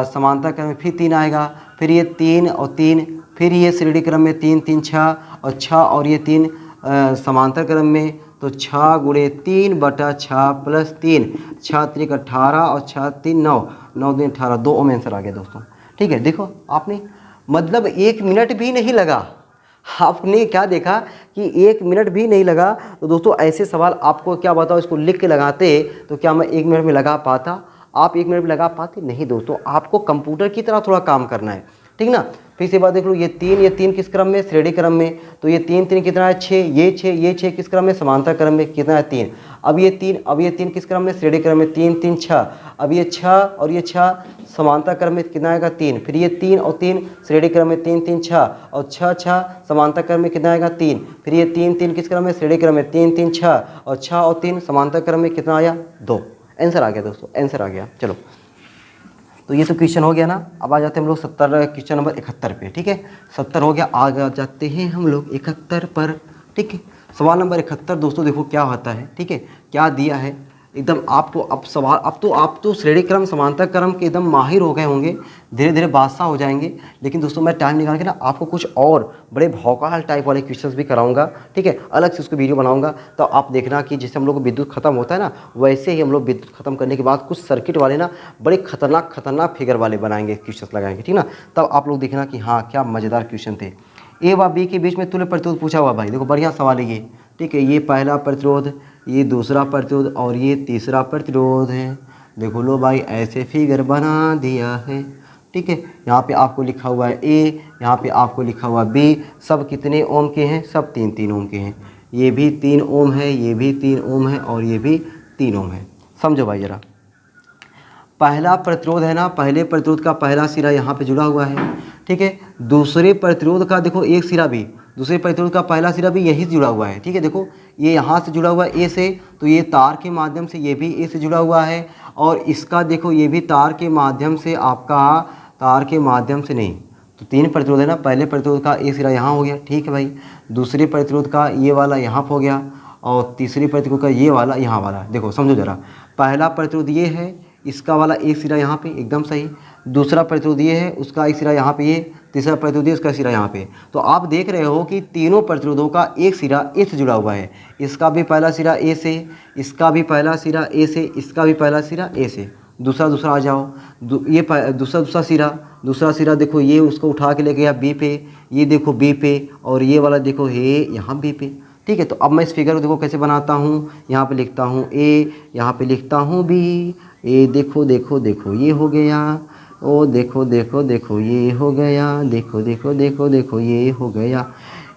समांतर क्रम में, फिर 3 आएगा, फिर ये 3 और 3, फिर ये श्रेणी क्रम में 3 3 6 और 6 और ये 3 समांतर क्रम में। तो 6 गुणे 3 बटा 6 प्लस 3, 6 3 18 और 6 3 9, 9 2 18, 2 ओम आंसर आ गया दोस्तों। ठीक है, देखो आपने मतलब 1 मिनट भी नहीं लगा, आपने क्या देखा कि 1 मिनट भी नहीं लगा। तो दोस्तों ऐसे सवाल आपको क्या बताओ, इसको लिख के लगाते तो क्या मैं 1 मिनट में लगा पाता? आप 1 मिनट में लगा पाते नहीं दोस्तों, आपको कंप्यूटर की तरह थोड़ा काम करना है, ठीक ना। फिर से बात देख लो, ये 3 किस क्रम में, श्रेणी क्रम में। तो ये 3 3 कितना है, 6, ये 6 किस क्रम में, समांतर क्रम में, कितना है 3। अब ये 3 किस क्रम में, श्रेणी क्रम में, 3 3 6। अब ये 6 और ये 6 समांतर क्रम में, कितना आएगा 3। फिर ये 3 और 3 श्रेणी क्रम में, 3 3 6 और 6 6 समांतर क्रम में, कितना आएगा 3। फिर ये 3 3 किस क्रम में, श्रेणी क्रम में, 3 3 6 और 6 और 3 समांतर क्रम में, कितना आया 2। आंसर आ गया दोस्तों, आंसर आ गया। चलो तो ये तो क्वेश्चन हो गया ना। अब आ जाते हैं हम लोग क्वेश्चन नंबर 71 पे। ठीक है, 70 हो गया, आगे जाते हैं हम लोग 71 पर। ठीक है, सवाल नंबर 71 दोस्तों देखो क्या होता है। ठीक है, क्या दिया है एकदम आपको। अब सवाल, अब तो आप तो श्रेणी क्रम समांतर क्रम के एकदम माहिर हो गए होंगे, धीरे धीरे बादशाह हो जाएंगे। लेकिन दोस्तों मैं टाइम निकाल के ना आपको कुछ और बड़े भौकाल टाइप वाले क्वेश्चंस भी कराऊंगा। ठीक है, अलग से उसको वीडियो बनाऊंगा, तो आप देखना कि जैसे हम लोग को विद्युत खत्म होता है ना, वैसे ही हम लोग विद्युत खत्म करने के बाद कुछ सर्किट वाले ना बड़े खतरनाक फिगर वाले बनाएंगे, क्वेश्चंस लगाएंगे। ठीक ना, तब आप लोग देखना कि हाँ क्या मज़ेदार क्वेश्चन थे। ए व बी के बीच में तुल्य प्रतिरोध पूछा हुआ भाई, देखो बढ़िया सवाल है ये। ठीक है, ये पहला प्रतिरोध, ये दूसरा प्रतिरोध और ये तीसरा प्रतिरोध है। देखो लो भाई ऐसे फिगर बना दिया है। ठीक है, यहाँ पे आपको लिखा हुआ है ए, यहाँ पे आपको लिखा हुआ बी। सब कितने ओम के हैं, सब 3 3 ओम के हैं। ये भी 3 ओम है, ये भी 3 ओम है और ये भी 3 ओम है। समझो भाई जरा, पहला प्रतिरोध है ना, पहले प्रतिरोध का पहला सिरा यहाँ पे जुड़ा हुआ है। ठीक है, दूसरे प्रतिरोध का देखो एक सिरा भी, दूसरे प्रतिरोध का पहला सिरा भी यही से जुड़ा हुआ है। ठीक है, देखो ये यहाँ से जुड़ा हुआ है ए से, तो ये तार के माध्यम से ये भी ए से जुड़ा हुआ है। और इसका देखो ये भी तार के माध्यम से, आपका तार के माध्यम से नहीं, तो 3 प्रतिरोध है ना। पहले प्रतिरोध का एक सिरा यहाँ हो गया, ठीक है भाई। दूसरे प्रतिरोध का ये वाला यहाँ पर हो गया और तीसरे प्रतिरोध का ये वाला यहाँ वाला। देखो समझो जरा, पहला प्रतिरोध ये है, इसका वाला एक सिरा यहाँ पे एकदम सही। दूसरा प्रतिरोध ये है, उसका एक सिरा यहाँ पे ये। तीसरा प्रतिरोध ये, उसका सिरा यहाँ पे। तो आप देख रहे हो कि तीनों प्रतिरोधों का एक सिरा ए से जुड़ा हुआ है। इसका भी पहला सिरा ए से, इसका भी पहला सिरा ए से, इसका भी पहला सिरा ए से। दूसरा आ जाओ, ये दूसरा सिरा देखो, ये उसको उठा के ले गया बी पे, ये देखो बी पे, और ये वाला देखो है यहाँ बी पे। ठीक है, तो अब मैं इस फिगर को देखो कैसे बनाता हूँ। यहाँ पे लिखता हूँ ए, यहाँ पे लिखता हूँ बी। ए देखो देखो देखो ये हो गया, ओ देखो देखो देखो ये हो गया, देखो देखो देखो देखो ये हो गया।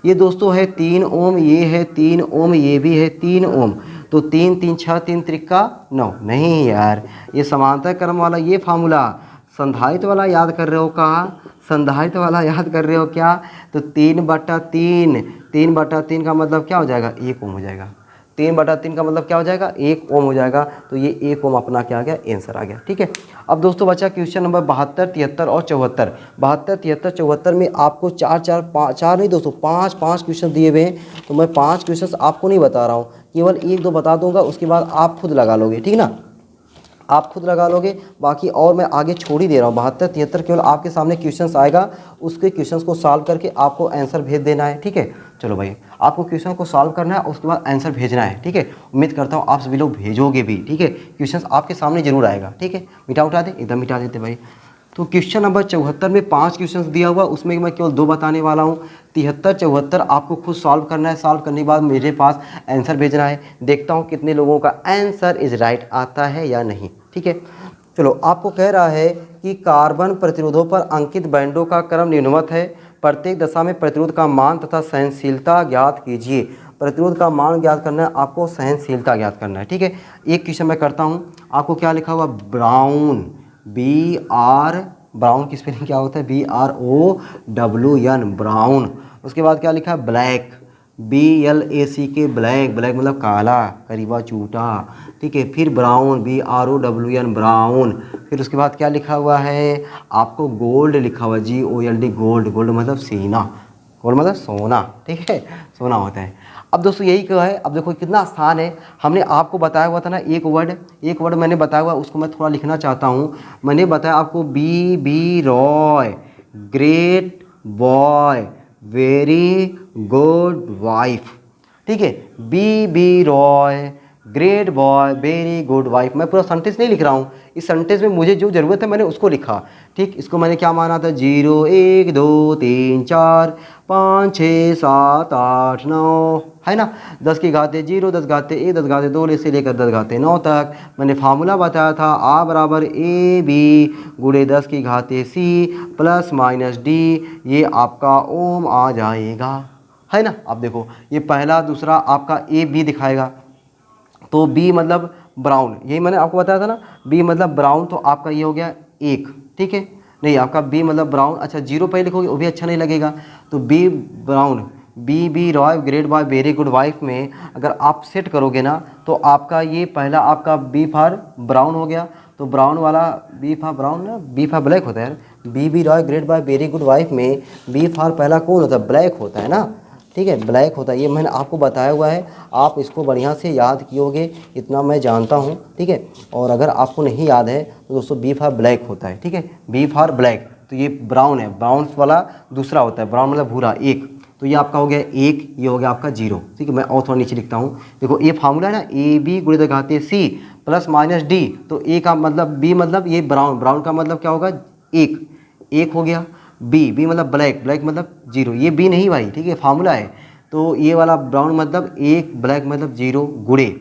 ये दोस्तों है 3 ओम, ये है 3 ओम, ये भी है 3 ओम। तो 3 3 6 3 त्रिका 9। नहीं यार, ये समांतर क्रम वाला ये फार्मूला संधारित्र वाला याद कर रहे हो कहाँ, संधारित्र वाला याद कर रहे हो क्या? तो 3/3, 3/3 का मतलब क्या हो जाएगा, 1 ओम हो जाएगा। 3/3 का मतलब क्या हो जाएगा, 1 ओम हो जाएगा। तो ये 1 ओम अपना क्या आ गया, आंसर आ गया। ठीक है, अब दोस्तों बचा क्वेश्चन नंबर 72, 73 और 74। 72, 73, 74 में आपको 4 नहीं दोस्तों 5 क्वेश्चन दिए हुए हैं। तो मैं 5 क्वेश्चन आपको नहीं बता रहा हूँ, केवल 1-2 बता दूंगा, उसके बाद आप खुद लगा लोगे। ठीक ना, आप खुद लगा लोगे, बाकी और मैं आगे छोड़ ही दे रहा हूँ। 72, 73 केवल आपके सामने क्वेश्चंस आएगा, उसके क्वेश्चंस को सॉल्व करके आपको आंसर भेज देना है। ठीक है, चलो भाई आपको क्वेश्चन को सॉल्व करना है, उसके बाद आंसर भेजना है। ठीक है, उम्मीद करता हूँ आप सभी लोग भेजोगे भी। ठीक है, क्वेश्चंस आपके सामने जरूर आएगा। ठीक है, मिटा उठा दे, एकदम मिटा देते भाई। तो क्वेश्चन नंबर 74 में 5 क्वेश्चंस दिया हुआ, उसमें मैं केवल 2 बताने वाला हूँ। 73, 74 आपको खुद सॉल्व करना है, सॉल्व करने के बाद मेरे पास आंसर भेजना है। देखता हूँ कितने लोगों का आंसर इज राइट आता है या नहीं। ठीक है, चलो आपको कह रहा है कि कार्बन प्रतिरोधों पर अंकित बैंडों का क्रम निम्नवत है। प्रत्येक दशा में प्रतिरोध का मान तथा सहनशीलता ज्ञात कीजिए। प्रतिरोध का मान ज्ञात करना है आपको, सहनशीलता ज्ञात करना है। ठीक है, एक क्वेश्चन मैं करता हूँ। आपको क्या लिखा हुआ, ब्राउन, ब्राउन की स्पेलिंग क्या होता है, BROWN, ब्राउन। उसके बाद क्या लिखा है, ब्लैक, BLACK ब्लैक, ब्लैक मतलब काला, करीबा चूटा, ठीक है। फिर ब्राउन, BROWN ब्राउन। फिर उसके बाद क्या लिखा हुआ है आपको, गोल्ड लिखा हुआ है, GOLD गोल्ड, गोल्ड मतलब सीना, गोल्ड मतलब सोना, ठीक है, सोना होता है। अब दोस्तों यही क्या है, अब देखो कितना आसान है। हमने आपको बताया हुआ था ना एक वर्ड मैंने बताया हुआ, उसको मैं थोड़ा लिखना चाहता हूँ। मैंने बताया आपको BB Roy great boy very good wife, ठीक है। BB Roy great boy very good wife. मैं पूरा सेंटेंस नहीं लिख रहा हूँ, इस सेंटेंस में मुझे जो ज़रूरत है मैंने उसको लिखा, ठीक। इसको मैंने क्या माना था, 0 1 2 3 4 5 6 7 8 9, है ना। 10 की घाते 0, 10 घाते 1, 10 घाते 2 से लेकर 10 घाते 9 तक। मैंने फार्मूला बताया था, A बराबर AB गुणे 10 की घाते C प्लस माइनस D, ये आपका ओम आ जाएगा, है ना। अब देखो ये पहला दूसरा आपका AB दिखाएगा, तो B मतलब ब्राउन, यही मैंने आपको बताया था ना, B मतलब ब्राउन, तो आपका ये हो गया 1, ठीक है। नहीं आपका B मतलब ब्राउन, अच्छा 0 पहले लिखोगे वो भी अच्छा नहीं लगेगा, तो B brown, BB Roy great boy very good wife में अगर आप सेट करोगे ना, तो आपका ये पहला आपका B फॉर ब्राउन हो गया, तो ब्राउन वाला B फॉर ब्राउन ना, B फॉर ब्लैक होता है यार, BB Roy great boy very good wife में B फॉर पहला कौन होता है, ब्लैक होता है ना, ठीक है, ब्लैक होता है। ये मैंने आपको बताया हुआ है, आप इसको बढ़िया से याद कियोगे, इतना मैं जानता हूँ, ठीक है। और अगर आपको नहीं याद है तो दोस्तों B फॉर ब्लैक होता है, ठीक है, B फॉर ब्लैक, तो ये ब्राउन है, ब्राउन वाला दूसरा होता है, ब्राउन मतलब भूरा, 1, तो ये आपका हो गया 1, ये हो गया आपका 0, ठीक है। मैं और थोड़ा नीचे लिखता हूँ, देखो ये फार्मूला है ना, AB गुणे घाते C प्लस माइनस D, तो A का मतलब B मतलब ये ब्राउन, ब्राउन का मतलब क्या होगा 1, 1 हो गया। B मतलब ब्लैक, ब्लैक मतलब 0, ये B नहीं भाई, ठीक है, फार्मूला है, तो ये वाला ब्राउन मतलब 1, ब्लैक मतलब 0 गुणे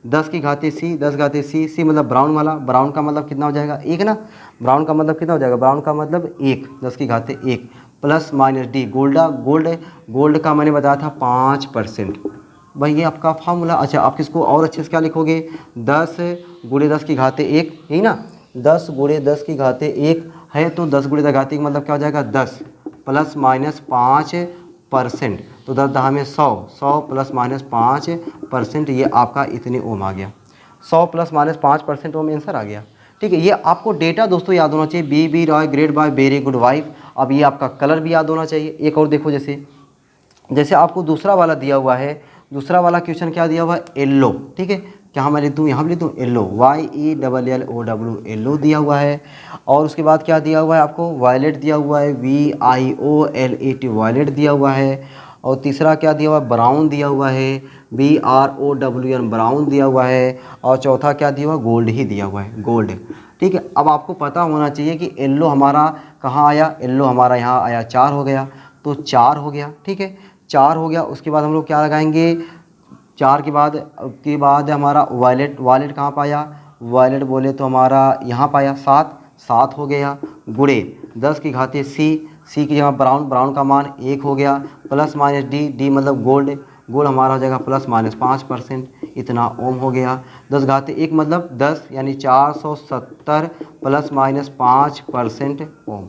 10 की घाते C, 10 घाते C मतलब ब्राउन वाला, ब्राउन का मतलब कितना हो जाएगा 1 ना, ब्राउन का मतलब कितना हो जाएगा, ब्राउन का मतलब 1, 10 की घाते 1 प्लस माइनस D, गोल्ड का मैंने बताया था 5%, भाई ये आपका फार्मूला। अच्छा आप किसको और अच्छे से क्या लिखोगे, 10 गुणे 10 की घाते 1, यही ना, 10 गुणे 10 की घाते 1 है, तो 10 गुणे 10 घाते 1 मतलब क्या हो जाएगा 10 प्लस माइनस 5%, तो 10 दहा में 100, 100 प्लस माइनस 5%, ये आपका इतने ओम आ गया, 100 प्लस माइनस 5% ओम आंसर आ गया, ठीक है। ये आपको डेटा दोस्तों याद होना चाहिए, BB Roy great boy very good wife. अब ये आपका कलर भी याद होना चाहिए। एक और देखो, जैसे आपको दूसरा वाला दिया हुआ है, दूसरा वाला क्वेश्चन क्या दिया हुआ है, येलो, ठीक है, क्या मैं लिख दूँ, यहाँ पर लिख दूँ येलो, YELLOW येलो दिया हुआ है। और उसके बाद क्या दिया हुआ है आपको, वायलेट दिया हुआ है, VIOLET वायलेट दिया हुआ है। और तीसरा क्या दिया हुआ है, ब्राउन दिया हुआ है, BROWN ब्राउन दिया हुआ है। और चौथा क्या दिया हुआ है, गोल्ड ही दिया हुआ है, गोल्ड, ठीक है। अब आपको पता होना चाहिए कि येलो हमारा कहाँ आया, येलो हमारा यहाँ आया, 4 हो गया, तो 4 हो गया, ठीक है, 4 हो गया। उसके बाद हम लोग क्या लगाएंगे, 4 के बाद हमारा वायलेट कहाँ पाया, वायलेट बोले तो हमारा यहाँ पाया 7 हो गया, गुणे 10 की घाते C की जगह ब्राउन का मान 1 हो गया, प्लस माइनस D मतलब गोल्ड हमारा हो जाएगा प्लस माइनस 5%, इतना ओम हो गया। 10 घाते 1 मतलब 10, यानी 470 प्लस माइनस 5% ओम।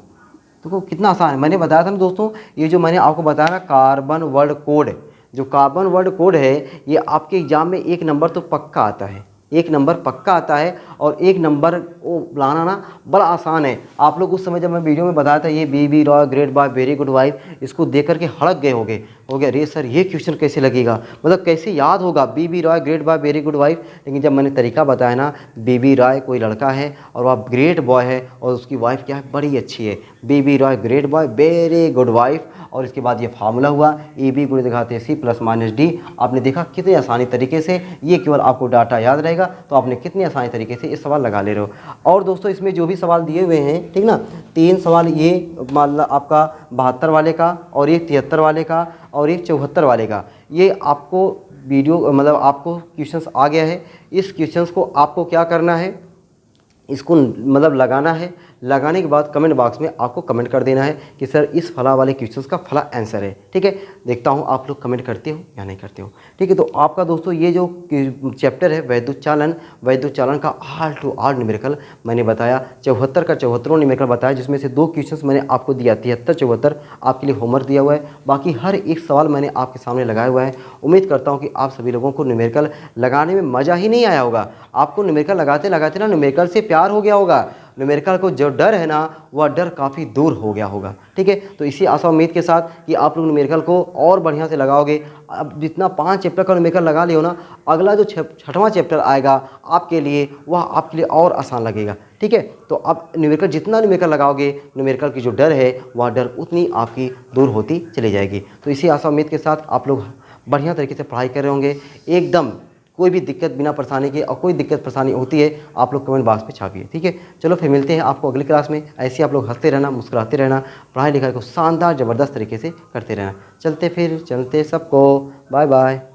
देखो कितना आसान है, मैंने बताया था ना दोस्तों, ये जो मैंने आपको बताया ना कार्बन वर्ड कोड, जो कार्बन वर्ड कोड है, ये आपके एग्जाम में 1 नंबर तो पक्का आता है, 1 नंबर पक्का आता है। और 1 नंबर वो लाना ना बड़ा आसान है। आप लोग उस समय जब मैं वीडियो में बताया था ये BB Roy great boy very good wife, इसको देख करके हड़क गए होगे अरे सर ये क्वेश्चन कैसे लगेगा, मतलब कैसे याद होगा BB Roy great boy very good wife. लेकिन जब मैंने तरीका बताया ना, BB रॉय कोई लड़का है और वह ग्रेट बॉय है, और उसकी वाइफ क्या है, बड़ी अच्छी है, BB Roy great boy very good wife. और इसके बाद ये फार्मूला हुआ AB गुणे घाते C प्लस माइनस D। आपने देखा कितनी आसानी तरीके से, ये केवल आपको डाटा याद रहेगा तो आपने कितनी आसानी तरीके से इस सवाल लगा ले रहे हो। और दोस्तों इसमें जो भी सवाल दिए हुए हैं, ठीक ना, 3 सवाल ये मतलब आपका 72 वाले का, और एक 73 वाले का, और एक 74 वाले का, ये आपको वीडियो मतलब आपको क्वेश्चंस आ गया है। इस क्वेश्चंस को आपको क्या करना है, इसको मतलब लगाना है। लगाने के बाद कमेंट बॉक्स में आपको कमेंट कर देना है कि सर इस फला वाले क्वेश्चंस का फला आंसर है। ठीक है, देखता हूँ आप लोग कमेंट करते हो या नहीं करते हो। ठीक है, तो आपका दोस्तों ये जो चैप्टर है वैद्युत चालन का आल टू आल न्यूमेरिकल मैंने बताया, 74 का 74 न्यूमेरिकल बताया, जिसमें से 2 क्वेश्चंस मैंने आपको दिया, 73 74 आपके लिए होमवर्क दिया हुआ है। बाकी हर एक सवाल मैंने आपके सामने लगाया हुआ है। उम्मीद करता हूँ कि आप सभी लोगों को न्यूमेरिकल लगाने में मज़ा ही नहीं आया होगा। आपको न्यूमेरिकल लगाते लगाते ना न्यूमेरिकल से प्यार हो गया होगा। न्यूमेरिकल को जो डर है ना, वह डर काफ़ी दूर हो गया होगा। ठीक है, तो इसी आशा उम्मीद के साथ कि आप लोग न्यूमेरिकल को और बढ़िया से लगाओगे। अब जितना 5 चैप्टर का न्यूमेरिकल लगा लियो ना, अगला जो 6वां चैप्टर आएगा आपके लिए, वह आपके लिए और आसान लगेगा। ठीक है, तो अब न्यूमेरिकल जितना न्यूमेरिकल लगाओगे, न्यूमेरिकल की जो डर है वह डर उतनी आपकी दूर होती चली जाएगी। तो इसी आशा उम्मीद के साथ आप लोग बढ़िया तरीके से पढ़ाई कर रहे होंगे एकदम, कोई भी दिक्कत बिना परेशानी के। और कोई दिक्कत परेशानी होती है आप लोग कमेंट बॉक्स में छापिए। ठीक है, चलो फिर मिलते हैं आपको अगली क्लास में। ऐसे आप लोग हंसते रहना, मुस्कुराते रहना, पढ़ाई लिखाई को शानदार ज़बरदस्त तरीके से करते रहना। चलते सबको बाय बाय।